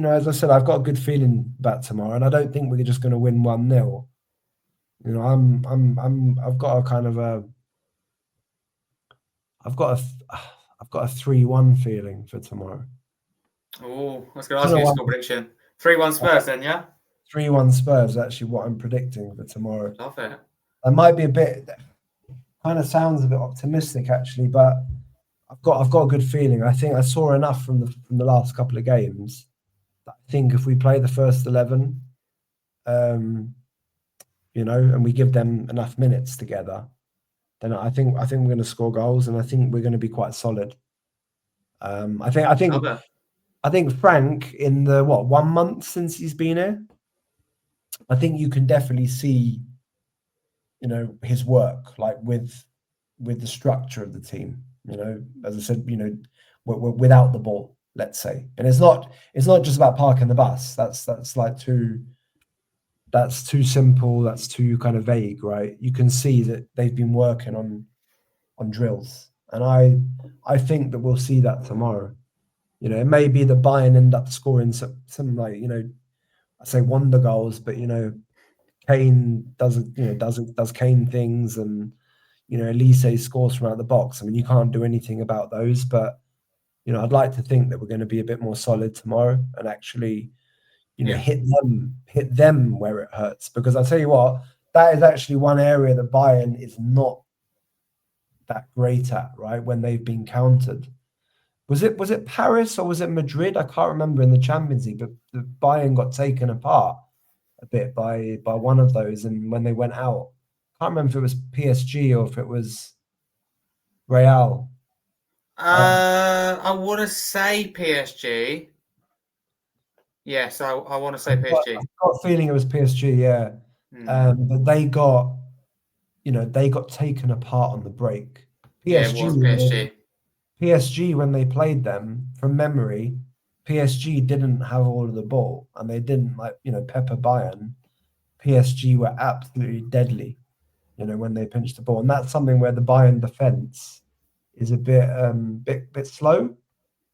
as I said, I've got a good feeling about tomorrow, and I don't think we're just going to win 1-0. I've got a kind of I've got a 3-1 feeling for tomorrow.
Oh, I was going to ask you a score prediction. 3-1 Spurs then, yeah?
3-1 Spurs is actually what I'm predicting for tomorrow.
Love it.
I might be a bit, kind of sounds a bit optimistic actually, but I've got a good feeling. I think I saw enough from the last couple of games that I think if we play the first 11, and we give them enough minutes together, then I think we're going to score goals, and I think we're going to be quite solid. I think Frank, in the 1 month since he's been here, I think you can definitely see, his work, like with the structure of the team. As I said, without the ball, let's say, and it's not just about parking the bus. That's too simple. That's too kind of vague, right? You can see that they've been working on drills, and I think that we'll see that tomorrow. It may be that Bayern end up scoring some like, I say wonder goals, but Kane does Kane things, and Elise scores from out the box. I mean, you can't do anything about those, but I'd like to think that we're going to be a bit more solid tomorrow and actually hit them where it hurts, because I'll tell you what, that is actually one area that Bayern is not that great at, right? When they've been countered. Was it Paris or was it Madrid? I can't remember in the Champions League, but the Bayern got taken apart a bit by one of those, and when they went out, I can't remember if it was PSG or if it was Real.
I want to say PSG. Yes, I want to say PSG.
I've got a feeling it was PSG, yeah. But they got taken apart on the break.
Yeah, it was PSG.
PSG, when they played them, from memory, PSG didn't have all of the ball, and they didn't pepper Bayern. PSG were absolutely deadly, when they pinched the ball, and that's something where the Bayern defense is a bit slow,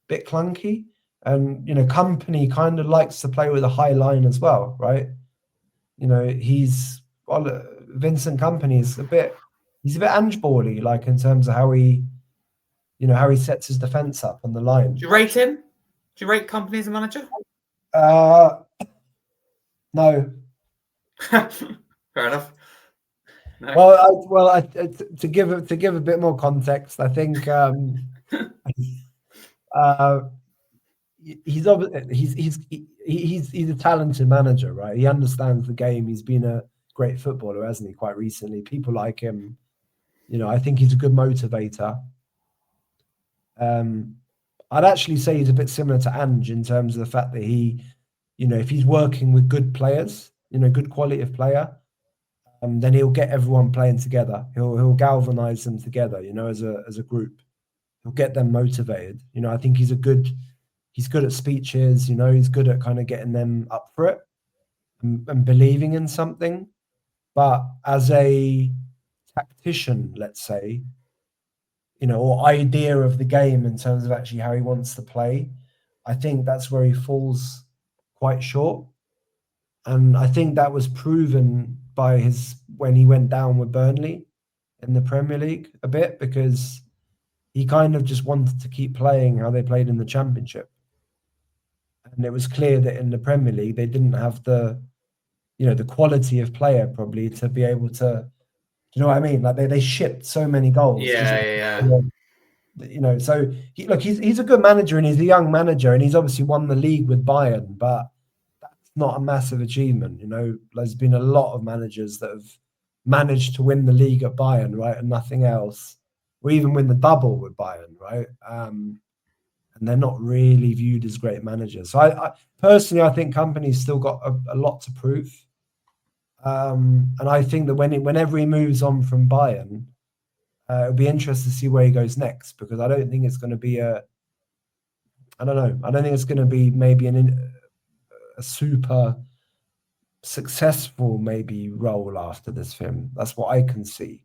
bit clunky, and Company kind of likes to play with a high line as well, right? Vincent Company is he's a bit Ange-bally, like in terms of how he sets his defense up on the line.
Do you rate him? Do you rate Company as a manager?
No.
Fair enough. No.
Well, to give a bit more context, I think he's a talented manager, right? He understands the game. He's been a great footballer, hasn't he? Quite recently, people like him. I think he's a good motivator. I'd actually say he's a bit similar to Ange in terms of the fact that he, if he's working with good players, good quality of player, then he'll get everyone playing together. He'll galvanize them together, as a group. He'll get them motivated. I think he's good at speeches. He's good at kind of getting them up for it and believing in something. But as a tactician, let's say, or idea of the game in terms of actually how he wants to play, I think that's where he falls quite short. And I think that was proven by when he went down with Burnley in the Premier League a bit, because he kind of just wanted to keep playing how they played in the Championship. And it was clear that in the Premier League, they didn't have the quality of player probably to be able to, you know what I mean? Like they shipped so many goals.
Yeah.
So he's a good manager, and he's a young manager, and he's obviously won the league with Bayern, but that's not a massive achievement. There's been a lot of managers that have managed to win the league at Bayern, right, and nothing else, or even win the double with Bayern, right? And they're not really viewed as great managers. So I personally, I think Company's still got a lot to prove. And I think that whenever he moves on from Bayern, it'll be interesting to see where he goes next, because I don't think it's going to be I don't think it's going to be maybe a super successful maybe role after this film. That's what I can see.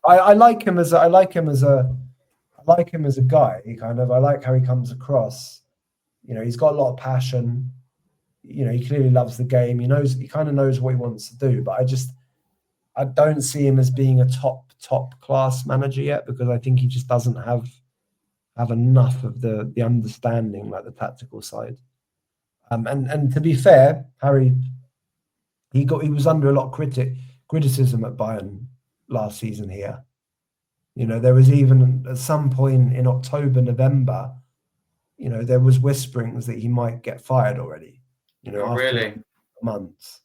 I like him as a guy. I like how he comes across. He's got a lot of passion. He clearly loves the game. He kind of knows what he wants to do. But I don't see him as being a top class manager yet, because I think he just doesn't have enough of the understanding, like the tactical side. And to be fair, Harry, he was under a lot of criticism at Bayern last season here. There was even at some point in October, November, there was whisperings that he might get fired already. After
really?
months.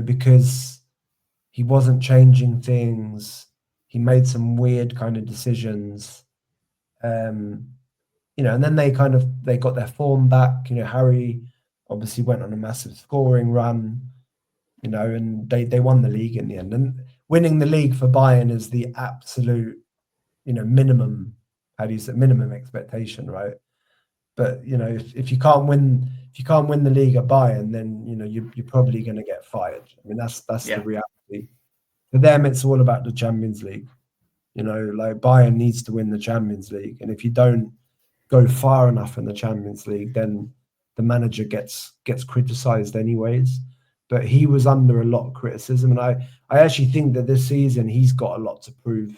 Because he wasn't changing things. He made some weird kind of decisions. And then they got their form back. Harry obviously went on a massive scoring run, and they won the league in the end. And winning the league for Bayern is the absolute, minimum, minimum expectation, right? But if you can't win the league at Bayern, then you're probably going to get fired. I mean, that's the reality. For them, it's all about the Champions League. Like Bayern needs to win the Champions League, and if you don't go far enough in the Champions League, then the manager gets criticised anyways. But he was under a lot of criticism, and I actually think that this season he's got a lot to prove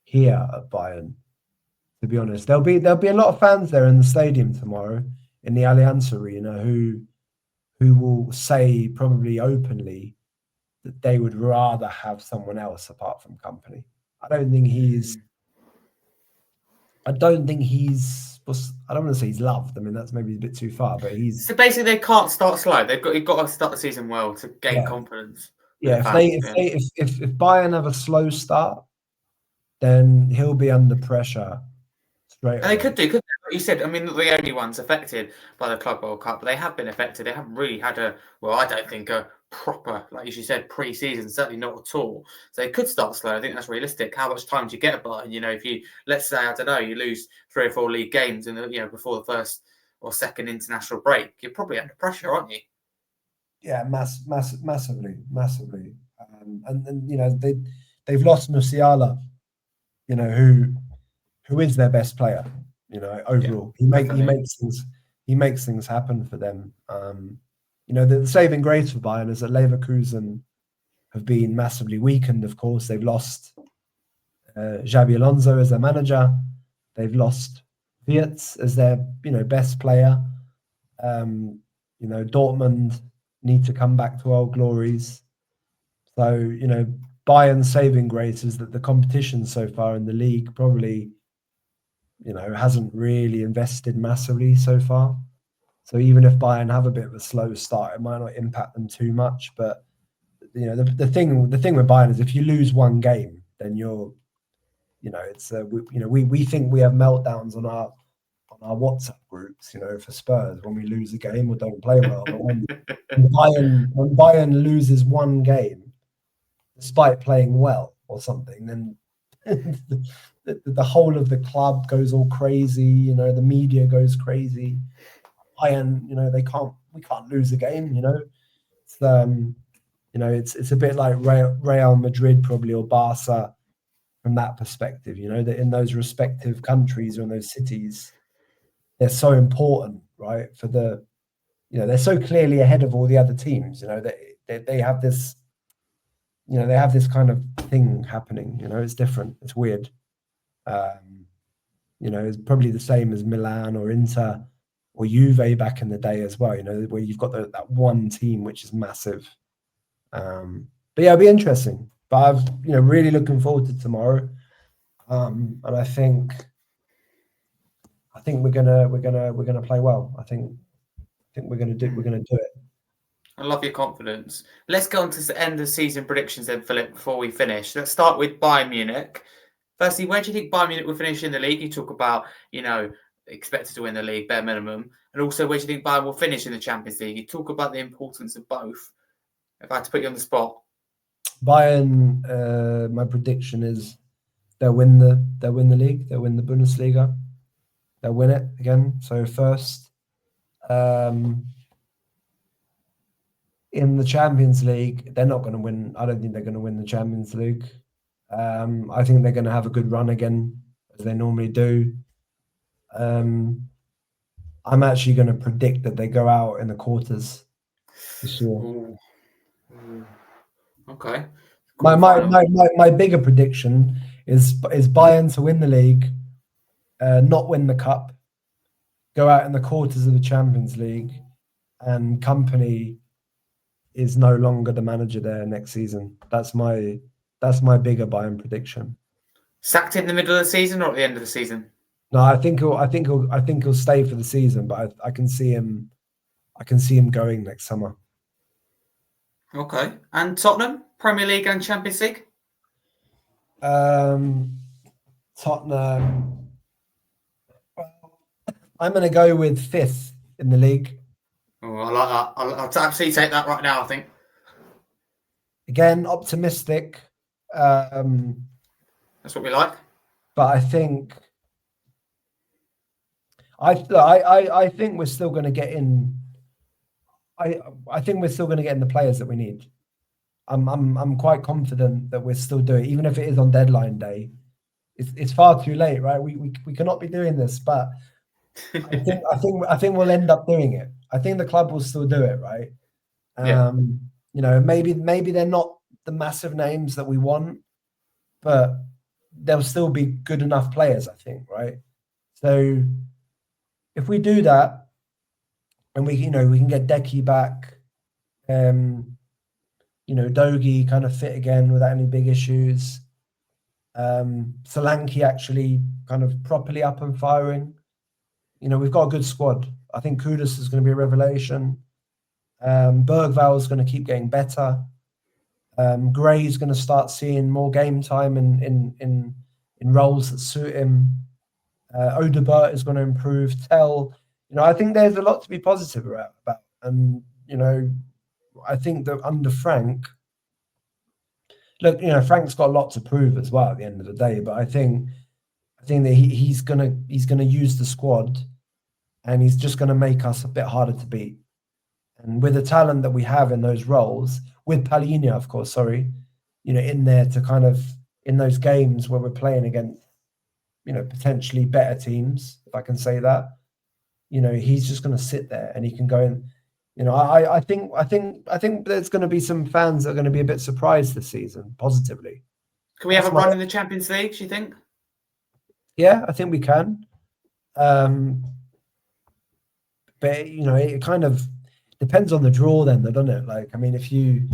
here at Bayern. To be honest, there'll be a lot of fans there in the stadium tomorrow in the Allianz Arena who will say probably openly that they would rather have someone else apart from Company. I don't think he's. I don't want to say he's loved. I mean, that's maybe a bit too far, but he's.
So basically, they can't start slow. You've got to start the season well to gain confidence.
Yeah, if Bayern have a slow start, then he'll be under pressure straight away.
They could do, like you said. I mean, the only ones affected by the Club World Cup, but they have been affected. They haven't really had I don't think a proper, like you said, pre-season, certainly not at all. So they could start slow. I think that's realistic. How much time do you get at Bayern? If you, let's say, I don't know, you lose 3 or 4 league games and before the first or second international break, you're probably under pressure, aren't you?
Yeah, massively. And they've lost Musiala, who is their best player, overall. He makes things happen for them. The saving grace for Bayern is that Leverkusen have been massively weakened, of course. They've lost Xabi Alonso as their manager. They've lost Wirtz as their, best player. Dortmund need to come back to old glories. So, Bayern's saving grace is that the competition so far in the league probably, hasn't really invested massively so far. So even if Bayern have a bit of a slow start, it might not impact them too much. But the thing with Bayern is if you lose one game, then we think we have meltdowns on our WhatsApp groups, for Spurs when we lose a game or don't play well. But when Bayern loses one game, despite playing well or something, then the whole of the club goes all crazy. The media goes crazy. Bayern, we can't lose a game. It's a bit like Real Madrid probably, or Barca from that perspective. That in those respective countries or in those cities, they're so important, right? For they're so clearly ahead of all the other teams. They have this. They have this kind of thing happening. It's different. It's weird. It's probably the same as Milan or Inter or Juve back in the day as well. Where you've got that one team which is massive. But yeah, it'll be interesting. But I'm really looking forward to tomorrow. And I think we're gonna play well. I think we're gonna do it.
I love your confidence. Let's go on to the end of season predictions then, Philip, before we finish. Let's start with Bayern Munich. Firstly, where do you think Bayern Munich will finish in the league? You talk about, expected to win the league, bare minimum. And also, where do you think Bayern will finish in the Champions League? You talk about the importance of both. If I had to put you on the spot.
Bayern, my prediction is they'll win the league. They'll win the Bundesliga. They'll win it again. So first. In the Champions League, they're not going to win. I don't think they're going to win the Champions League. I think they're going to have a good run again, as they normally do. I'm actually going to predict that they go out in the quarters this year.
Ooh. Okay.
My bigger prediction is Bayern to win the league, not win the cup, go out in the quarters of the Champions League, and Company is no longer the manager there next season. That's my bigger Bayern prediction.
Sacked in the middle of the season or at the end of the season?
No, I think he'll stay for the season, but I can see him going next summer.
Okay. And Tottenham, Premier League and Champions League?
Tottenham. I'm going to go with 5th in the league.
Oh, I like that. I'll absolutely take that right now, I think.
Again, optimistic.
That's what we like.
But I think we're still going to get in. I think we're still going to get in the players that we need. I'm quite confident that we're still doing, even if it is on deadline day. It's far too late, right? We cannot be doing this, but I think we'll end up doing it. I think the club will still do it, right? Maybe they're not the massive names that we want, but they'll still be good enough players, I think, right? So if we do that, and we can get Decky back, Dogi kind of fit again without any big issues. Solanke actually kind of properly up and firing. We've got a good squad. I think Kudus is going to be a revelation. Bergvall is going to keep getting better. Gray is going to start seeing more game time in roles that suit him. Odebert is going to improve. I think there's a lot to be positive about. And, I think that under Frank, Frank's got a lot to prove as well at the end of the day. But I think that he's gonna use the squad, and he's just gonna make us a bit harder to beat. And with the talent that we have in those roles, with Palhinha, of course, in there to kind of in those games where we're playing against, potentially better teams, if I can say that, he's just gonna sit there and he can go in. I think there's going to be some fans that are going to be a bit surprised this season, positively.
Can we have a run in the Champions League, do you think?
Yeah, I think we can. But, it kind of depends on the draw then, doesn't it? Like, I mean, if you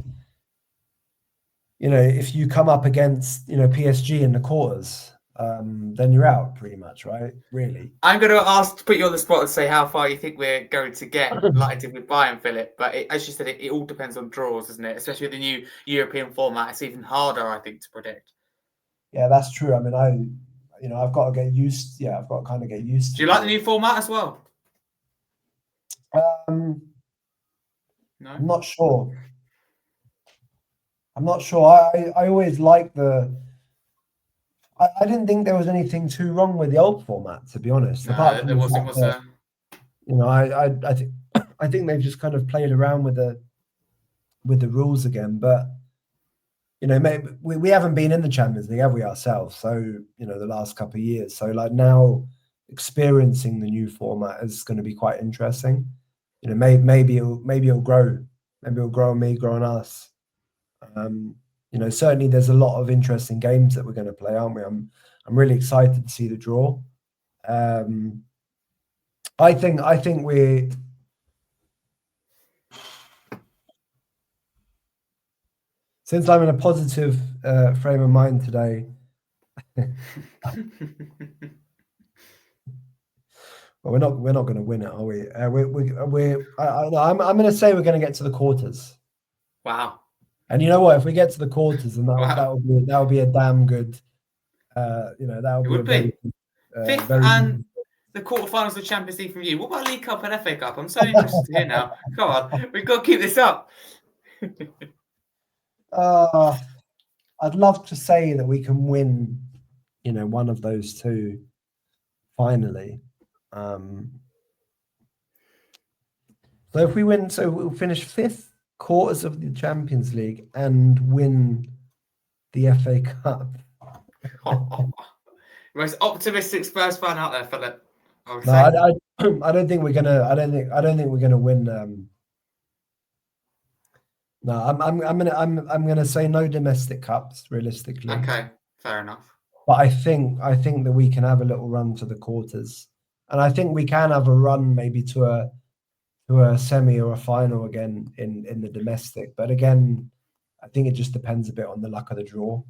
come up against, PSG in the quarters, then you're out pretty much, right? Really.
I'm going to put you on the spot and say how far you think we're going to get, like I did with Bayern, Phillip. But as you said, it all depends on draws, doesn't it? Especially with the new European format, it's even harder, I think, to predict.
Yeah, that's true. I mean, I've got to get used. Yeah, I've got to kind of get used.
Do you like the new format as well?
No? I'm not sure. I always liked I didn't think there was anything too wrong with the old format, to be honest.
No, there wasn't.
I think they've just kind of played around with the rules again. But maybe we haven't been in the Champions League, have we, ourselves? So the last couple of years. So like now, experiencing the new format is going to be quite interesting. Maybe it'll grow. Maybe it'll grow on me, grow on us. Certainly there's a lot of interesting games that we're going to play, aren't we? I'm really excited to see the draw. I think we're since I'm in a positive frame of mind today. Well, we're not going to win it, are we? I'm going to say we're going to get to the quarters.
Wow.
And you know what? If we get to the quarters, then that would be a damn good. That would be.
Fifth and the quarterfinals of the Champions League from you. What about League Cup and FA Cup? I'm so interested to hear now. Come on, we've got to keep this up.
I'd love to say that we can win, one of those two, finally. So if we win, we'll finish 5th. Quarters of the Champions League and win the FA Cup.
Most optimistic Spurs fan out there, Phillip.
I don't think we're gonna. I don't think we're gonna win. No, I'm gonna say no domestic cups realistically.
Okay, fair enough.
But I think that we can have a little run to the quarters. And I think we can have a run maybe to a semi or a final again in the domestic. But again, I think it just depends a bit on the luck of the draw.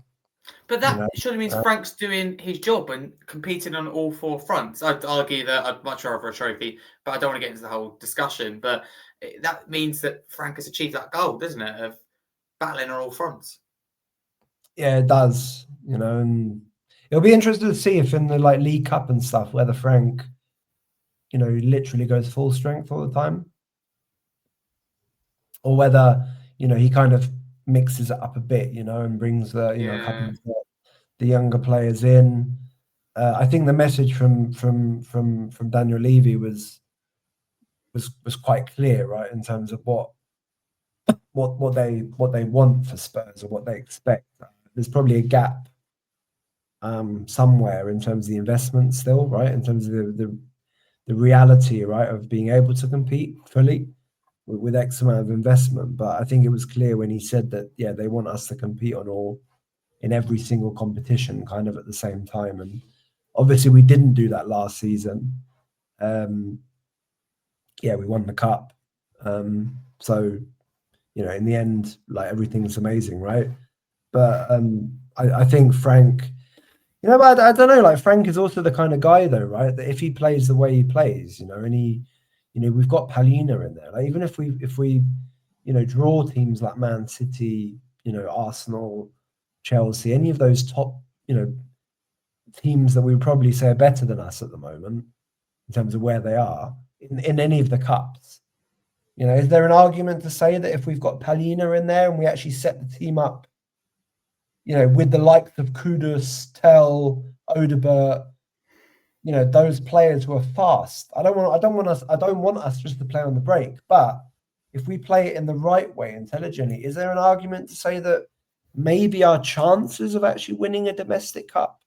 But that surely means Frank's doing his job and competing on all four fronts. I'd argue that I'd much rather a trophy, but I don't want to get into the whole discussion. But that means that Frank has achieved that goal, doesn't it, of battling on all fronts?
Yeah, it does. And it'll be interesting to see if in the League Cup and stuff, whether Frank, literally goes full strength all the time, or whether he kind of mixes it up a bit, and brings the a couple of the younger players in. I think the message from Daniel Levy was quite clear, right, in terms of what they want for Spurs or what they expect. There's probably a gap somewhere in terms of the investment still, right, in terms of the reality, right, of being able to compete fully with X amount of investment. But I think it was clear when he said that, yeah, they want us to compete in every single competition kind of at the same time. And obviously we didn't do that last season. We won the cup. So, in the end, everything's amazing, right? But I think Frank, but I don't know, Frank is also the kind of guy though, right? That if he plays the way he plays, and he, we've got Palina in there. Even if we draw teams like Man City, Arsenal, Chelsea, any of those top, teams that we would probably say are better than us at the moment in terms of where they are in any of the cups. Is there an argument to say that if we've got Palina in there and we actually set the team up, with the likes of Kudus, Tell, Odebert, those players who are fast. I don't want us just to play on the break, but if we play it in the right way, intelligently, is there an argument to say that maybe our chances of actually winning a domestic cup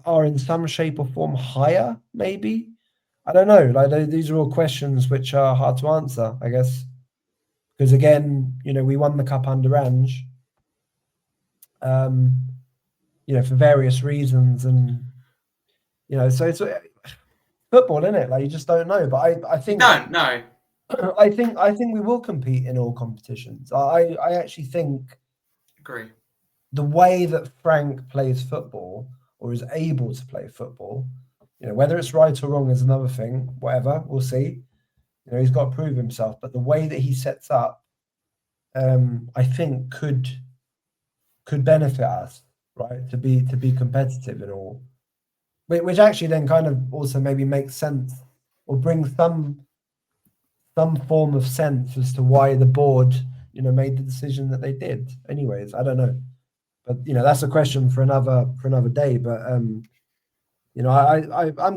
are in some shape or form higher? Maybe. I don't know. These are all questions which are hard to answer, I guess, because again, we won the cup under Ange, for various reasons, and so it's football, isn't it? You just don't know. But I think
don't know.
I think we will compete in all competitions. I actually think.
Agree.
The way that Frank plays football or is able to play football, whether it's right or wrong is another thing. Whatever, we'll see. He's got to prove himself. But the way that he sets up, I think could benefit us, right? To be competitive in all, which actually then kind of also maybe makes sense or brings some form of sense as to why the board, made the decision that they did. Anyways, I don't know. But that's a question for another day. But I'm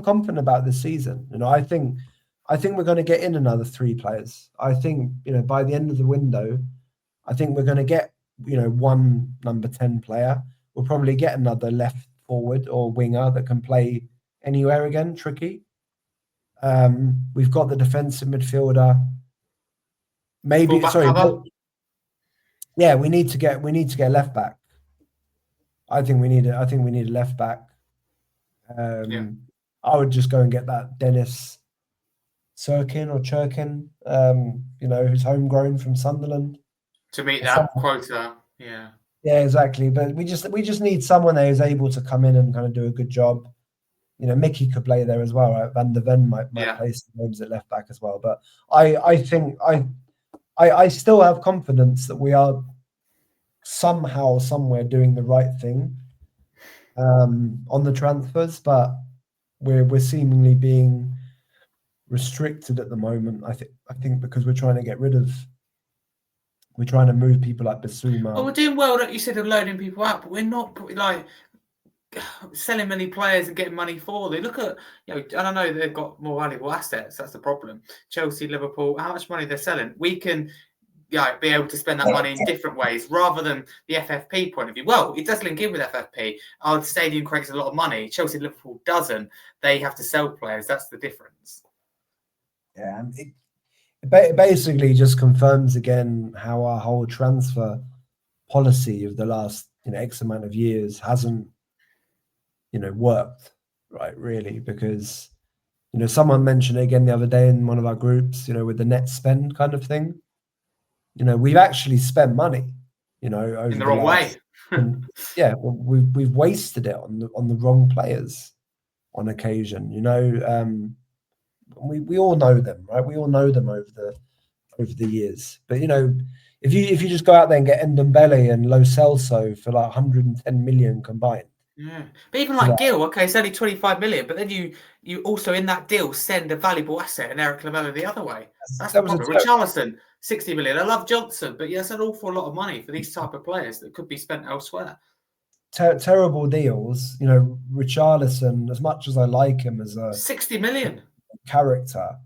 confident about this season. I think we're going to get in another 3 players. I think by the end of the window, I think we're going to get one number 10 player. We'll probably get another left forward or winger that can play anywhere again. Tricky. We've got the defensive midfielder. Maybe yeah, we need to get a left back. I think we need a left back. I would just go and get that Dennis Sirkin or Churkin, who's homegrown from Sunderland.
To meet that quota, yeah.
Yeah, exactly. But we just need someone that is able to come in and kind of do a good job. Mickey could play there as well, right? Van der Ven might play some games at left back as well. But I think I still have confidence that we are somehow, somewhere doing the right thing on the transfers, but we're seemingly being restricted at the moment. I think because we're trying to move people like Basuma.
Well, we're doing well, like you said, of loading people up, but we're not selling many players and getting money for them. Look at, I don't know, they've got more valuable assets. That's the problem. Chelsea, Liverpool, how much money they're selling. We can be able to spend that money in different ways rather than the FFP point of view. Well, it does link in with FFP. Our stadium creates a lot of money. Chelsea, Liverpool doesn't. They have to sell players. That's the difference.
Yeah, it basically just confirms again how our whole transfer policy of the last X amount of years hasn't worked. right? Really, because someone mentioned it again the other day in one of our groups, with the net spend kind of thing. We've actually spent money, over
in the
the
wrong way.
last, and yeah, well, we've wasted it on the wrong players on occasion. We all know them, right? We all know them over the years. But if you just go out there and get Ndombele and Lo Celso for like 110 million combined.
Yeah, but even like Gil, okay, it's only 25 million, but then you also in that deal send a valuable asset and Eric Lamela the other way. That's the problem. Richarlison, 60 million. I love Johnson, but yeah, it's an awful lot of money for these type of players that could be spent elsewhere.
Terrible deals. Richarlison, as much as I like him as a
60 million
character,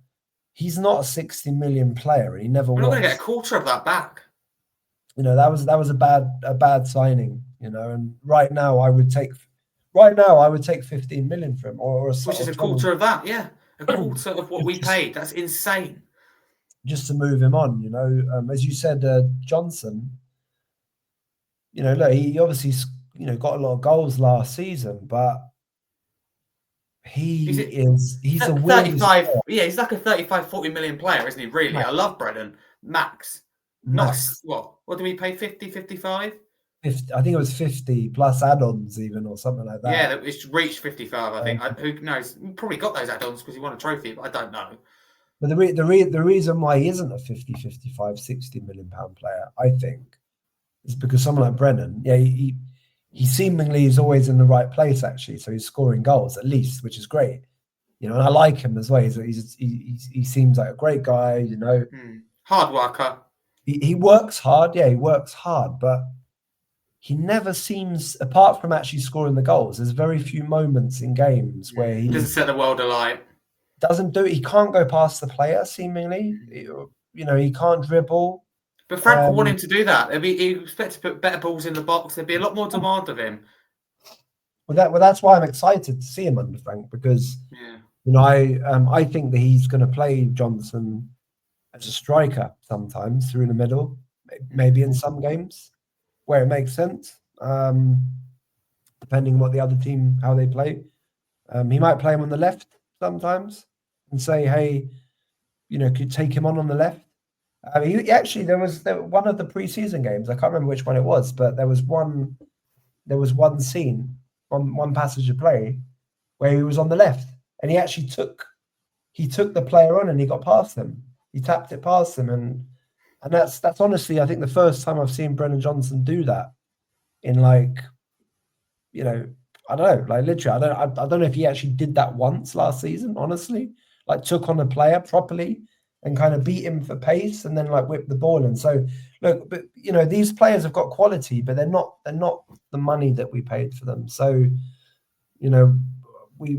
he's not a 60 million player, and he never was.
We're not going to get a quarter of that back.
That was a bad signing. And right now I would take 15 million for him, or
which is a quarter of that. Yeah, a quarter of what we paid. That's insane.
Just to move him on, as you said, Johnson. Look, he obviously got a lot of goals last season, but he's a
35. Yeah, he's like a 35, 40 million player, isn't he? Really, I love Brennan. Max. What do we pay? 50, 55?
50, I think it was 50 plus add-ons even, or something like that.
Yeah, it's reached 55, I think. Who knows? Probably got those add-ons because he won a trophy, but I don't know.
But the reason why he isn't a 50, 55, 60 million pound player, I think, is because someone like Brennan, he seemingly is always in the right place, actually. So he's scoring goals, at least, which is great. And I like him as well. He seems like a great guy,
Hard worker.
He works hard. Yeah, he works hard, but he never seems, apart from actually scoring the goals, there's very few moments in games where he
doesn't set the world alight.
He can't go past the player, seemingly. He can't dribble.
But Frank will want him to do that. He expects to put better balls in the box. There'd be a lot more demand of him.
Well, that's why I'm excited to see him under Frank, because I think that he's going to play Johnson as a striker sometimes through the middle, maybe in some games where it makes sense, depending on what the other team, how they play. He might play him on the left sometimes and say, hey, could take him on the left. He actually, there was one of the preseason games, I can't remember which one it was, but there was one scene, one passage of play where he was on the left, and he actually took the player on and he got past him. He tapped it past him, and that's honestly, I think, the first time I've seen Brennan Johnson do that in I don't know, literally, I don't know if he actually did that once last season, honestly, took on a player properly and kind of beat him for pace and then whip the ball. And so look, but these players have got quality, but they're not the money that we paid for them. So, we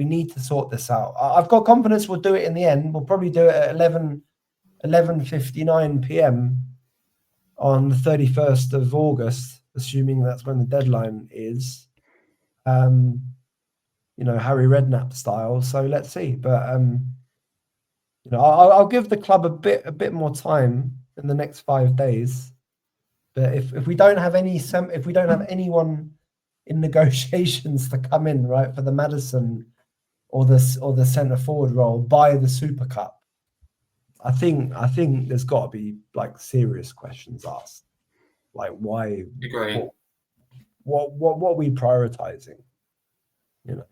need to sort this out. I've got confidence we'll do it in the end. We'll probably do it at 11:59 p.m. on the 31st of August, assuming that's when the deadline is. Harry Redknapp style. So let's see. But I'll give the club a bit more time in the next 5 days. But if we don't have anyone in negotiations to come in, right, for the Maddison or the centre forward role by the Super Cup, I think there's got to be serious questions asked, why?
Agree.
What are we prioritizing? And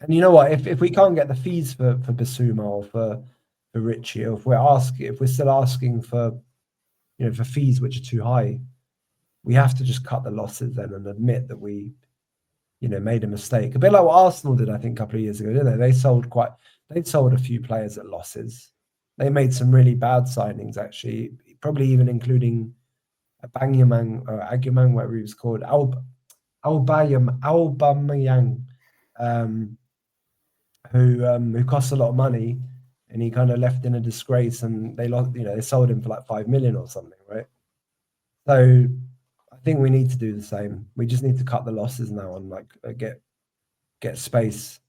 you know what? If we can't get the fees for Bissouma or for Richie, or if we're still asking for for fees which are too high, we have to just cut the losses then and admit that we made a mistake. A bit like what Arsenal did, I think, a couple of years ago, didn't they? They sold a few players at losses. They made some really bad signings, actually, probably even including a Aguamang, whatever he was called, Aubameyang, who cost a lot of money, and he kind of left in a disgrace, and they lost. They sold him for 5 million or something, right? So I think we need to do the same. We just need to cut the losses now and get space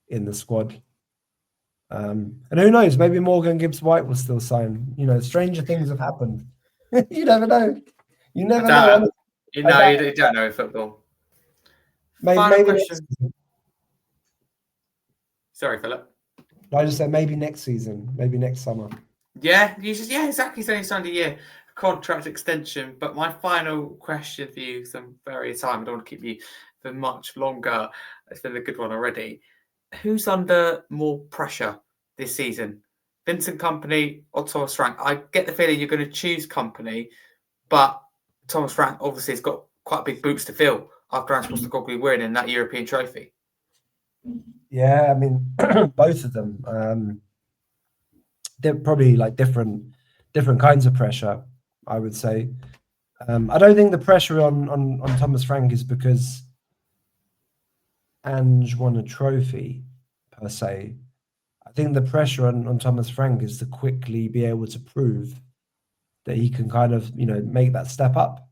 in the squad. And who knows? Maybe Morgan Gibbs-White will still sign. Stranger things have happened. You never know. You never know.
You don't know in football. Final
maybe
question. Sorry, Philip.
I just said maybe next season, maybe next summer.
Yeah, exactly. He's only signed a year contract extension. But my final question for you, because I'm very tired, I don't want to keep you for much longer. It's been a good one already. Who's under more pressure this season? Vincent Company or Thomas Frank? I get the feeling you're going to choose Company, but Thomas Frank obviously has got quite big boots to fill after Ange Postecoglou winning that European trophy.
Yeah, I mean, both of them. They're probably like different kinds of pressure, I would say. I don't think the pressure on Thomas Frank is because Ange won a trophy per se. I think the pressure on Thomas Frank is to quickly be able to prove that he can kind of, make that step up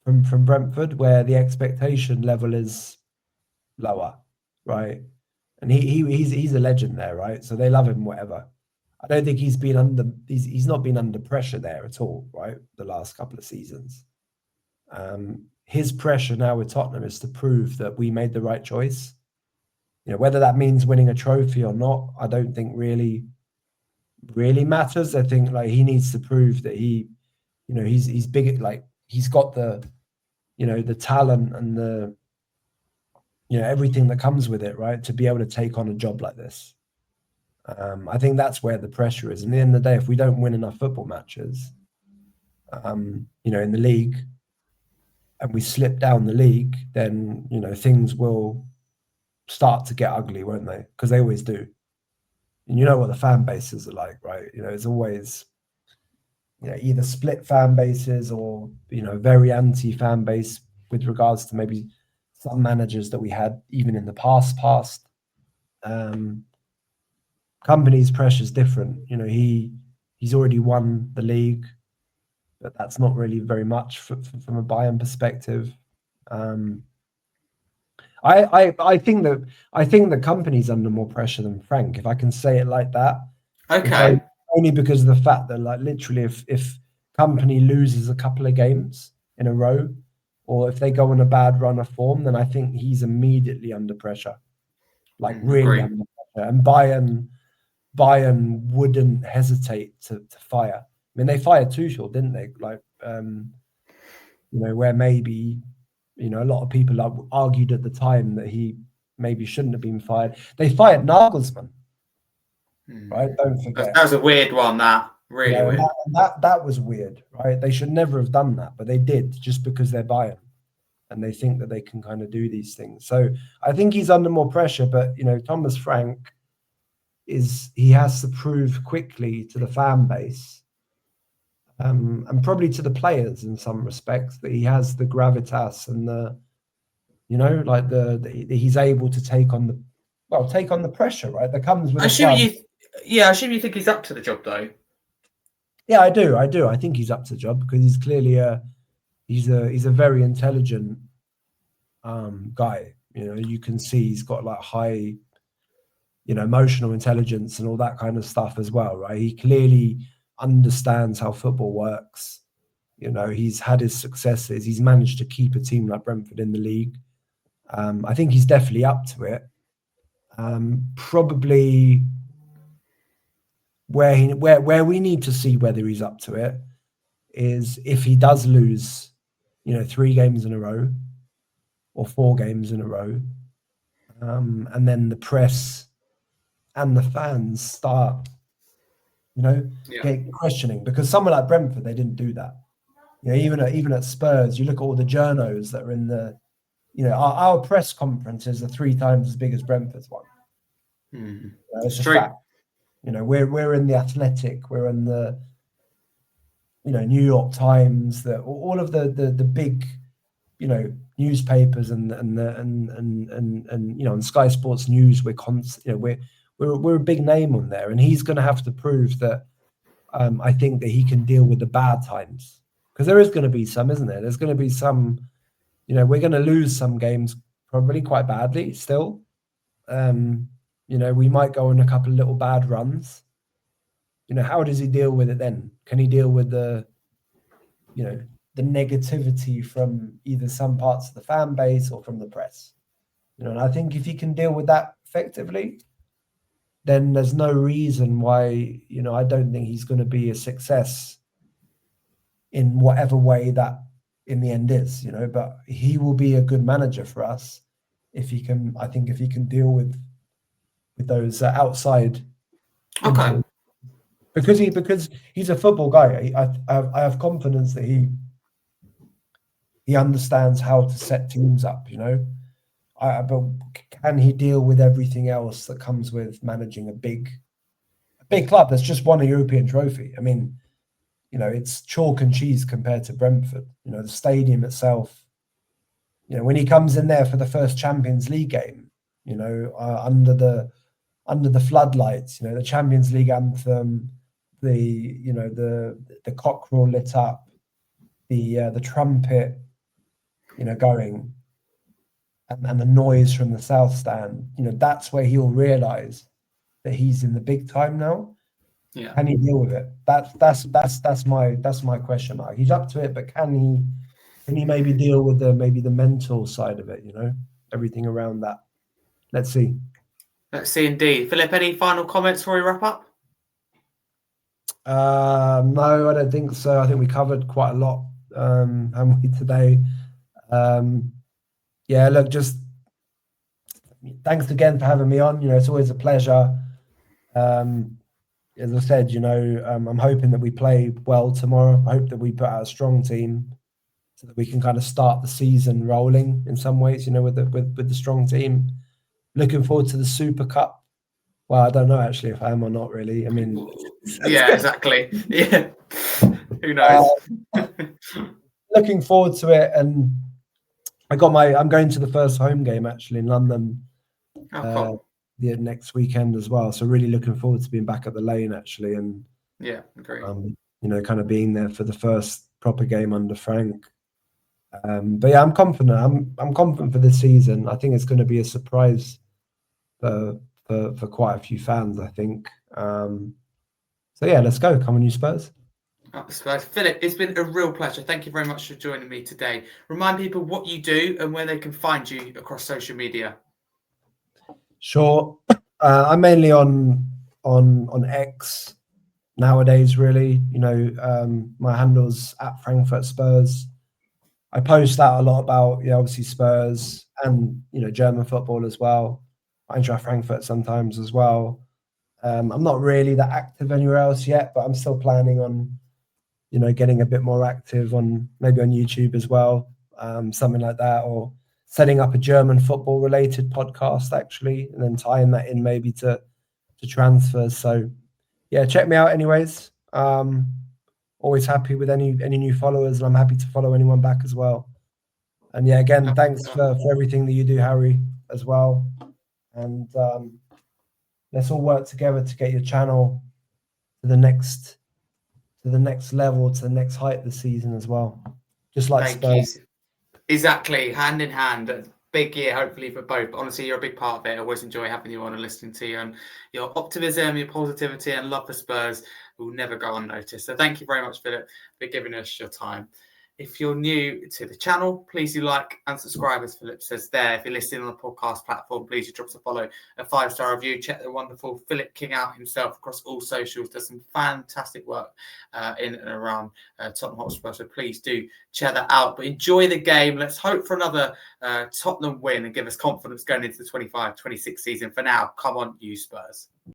from Brentford, where the expectation level is lower, right? And he's a legend there, right? So they love him, whatever. I don't think he's not been under pressure there at all, right? The last couple of seasons. His pressure now with Tottenham is to prove that we made the right choice. Whether that means winning a trophy or not, I don't think really matters. I think like he needs to prove that he's big, like he's got the the talent and the everything that comes with it, right? To be able to take on a job like this. I think that's where the pressure is. And at the end of the day, if we don't win enough football matches, in the league, and we slip down the league, then things will start to get ugly, won't they? Because they always do. And you know what the fan bases are like, right? It's always either split fan bases or very anti fan base with regards to maybe some managers that we had even in the past. Company's pressure is different. He's already won the league, but that's not really very much from a Bayern perspective. I think the company's under more pressure than Frank, if I can say it like that.
Okay.
Only because of the fact that, like, literally, if Company loses a couple of games in a row, or if they go on a bad run of form, then I think he's immediately under pressure, like really under pressure. And Bayern wouldn't hesitate to fire. I mean, they fired Tuchel, didn't they? Like, where maybe a lot of people argued at the time that he maybe shouldn't have been fired. They fired Nagelsmann, right? Don't forget.
That was a weird one. That really weird.
That was weird, right? They should never have done that, but they did just because they're Bayern and they think that they can kind of do these things. So I think he's under more pressure. But Thomas Frank he has to prove quickly to the fan base, and probably to the players in some respects, that he has the gravitas and he's able to take on the pressure, right? That comes with
I assume you think he's up to the job, though.
Yeah, I do. I think he's up to the job because he's clearly he's a very intelligent guy. You can see he's got like high, emotional intelligence and all that kind of stuff as well, right? He clearly understands how football works. He's had his successes. He's managed to keep a team like Brentford in the league. I think he's definitely up to it. Probably where we need to see whether he's up to it is if he does lose, 3 games in a row or 4 games in a row, and then the press and the fans start, questioning. Because someone like Brentford, they didn't do that. Even at Spurs, you look at all the journos that are in the, our press conferences are 3 times as big as Brentford's one. It's a fact. We're in the Athletic, we're in the, New York Times, all of the big, newspapers and Sky Sports News. We're a big name on there, and he's going to have to prove that. I think that he can deal with the bad times, because there is going to be some, isn't there? There's going to be some. We're going to lose some games probably quite badly still. We might go on a couple of little bad runs. How does he deal with it then? Can he deal with the the negativity from either some parts of the fan base or from the press. And I think if he can deal with that effectively, then there's no reason why, I don't think he's going to be a success in whatever way that in the end is, but he will be a good manager for us if he can deal with those outside influence. Because he's a football guy. I have confidence that he understands how to set teams up, but can he deal with everything else that comes with managing a big club that's just won a European trophy? I mean, it's chalk and cheese compared to Brentford. The stadium itself, when he comes in there for the first Champions League game, under the floodlights, the Champions League anthem, the cockerel lit up, the trumpet, going, and the noise from the south stand, that's where he'll realize that he's in the big time now.
Yeah.
Can he deal with it? That's my question mark. He's up to it, but can he maybe deal with the mental side of it, everything around that? Let's see.
Let's see indeed. Philip, any final comments before we wrap up?
No, I don't think so. I think we covered quite a lot, haven't we, today? Yeah, look, just thanks again for having me on. It's always a pleasure. As I said, I'm hoping that we play well tomorrow. I hope that we put out a strong team so that we can kind of start the season rolling in some ways, with the strong team. Looking forward to the Super Cup. Well, I don't know actually if I am or not really. I mean,
yeah, exactly. Yeah, who knows?
Looking forward to it, and I'm going to the first home game actually in London.
Cool.
The next weekend as well. So really looking forward to being back at the Lane actually, and
yeah, agree.
Kind of being there for the first proper game under Frank. But yeah, I'm confident. I'm confident for this season. I think it's going to be a surprise for quite a few fans, I think. So yeah, let's go. Come on, you Spurs.
Spurs. Philip, it's been a real pleasure. Thank you very much for joining me today. Remind people what you do and where they can find you across social media.
Sure. I'm mainly on X nowadays, really. My handle's at Frankfurt Spurs. I post out a lot about, obviously Spurs and, German football as well. Eintracht Frankfurt sometimes as well. I'm not really that active anywhere else yet, but I'm still planning on, getting a bit more active maybe on YouTube as well, something like that, or setting up a German football related podcast actually, and then tying that in maybe to transfers. So yeah, check me out anyways. Always happy with any new followers, and I'm happy to follow anyone back as well. And yeah, again, thanks for everything that you do, Harry, as well. And let's all work together to get your channel to the next level, to the next height this season as well. Just like Spurs.
You. Exactly, hand in hand. Big year, hopefully, for both. Honestly, you're a big part of it. I always enjoy having you on and listening to you, and your optimism, your positivity, and love for Spurs will never go unnoticed. So thank you very much, Philip, for giving us your time. If you're new to the channel, please do like and subscribe, as Philip says there. If you're listening on a podcast platform, please do drop us a follow, a 5-star review. Check the wonderful Philip King out himself across all socials. Does some fantastic work in and around Tottenham Hotspur. So please do check that out. But enjoy the game. Let's hope for another Tottenham win and give us confidence going into the 25-26 season. For now, come on, you Spurs.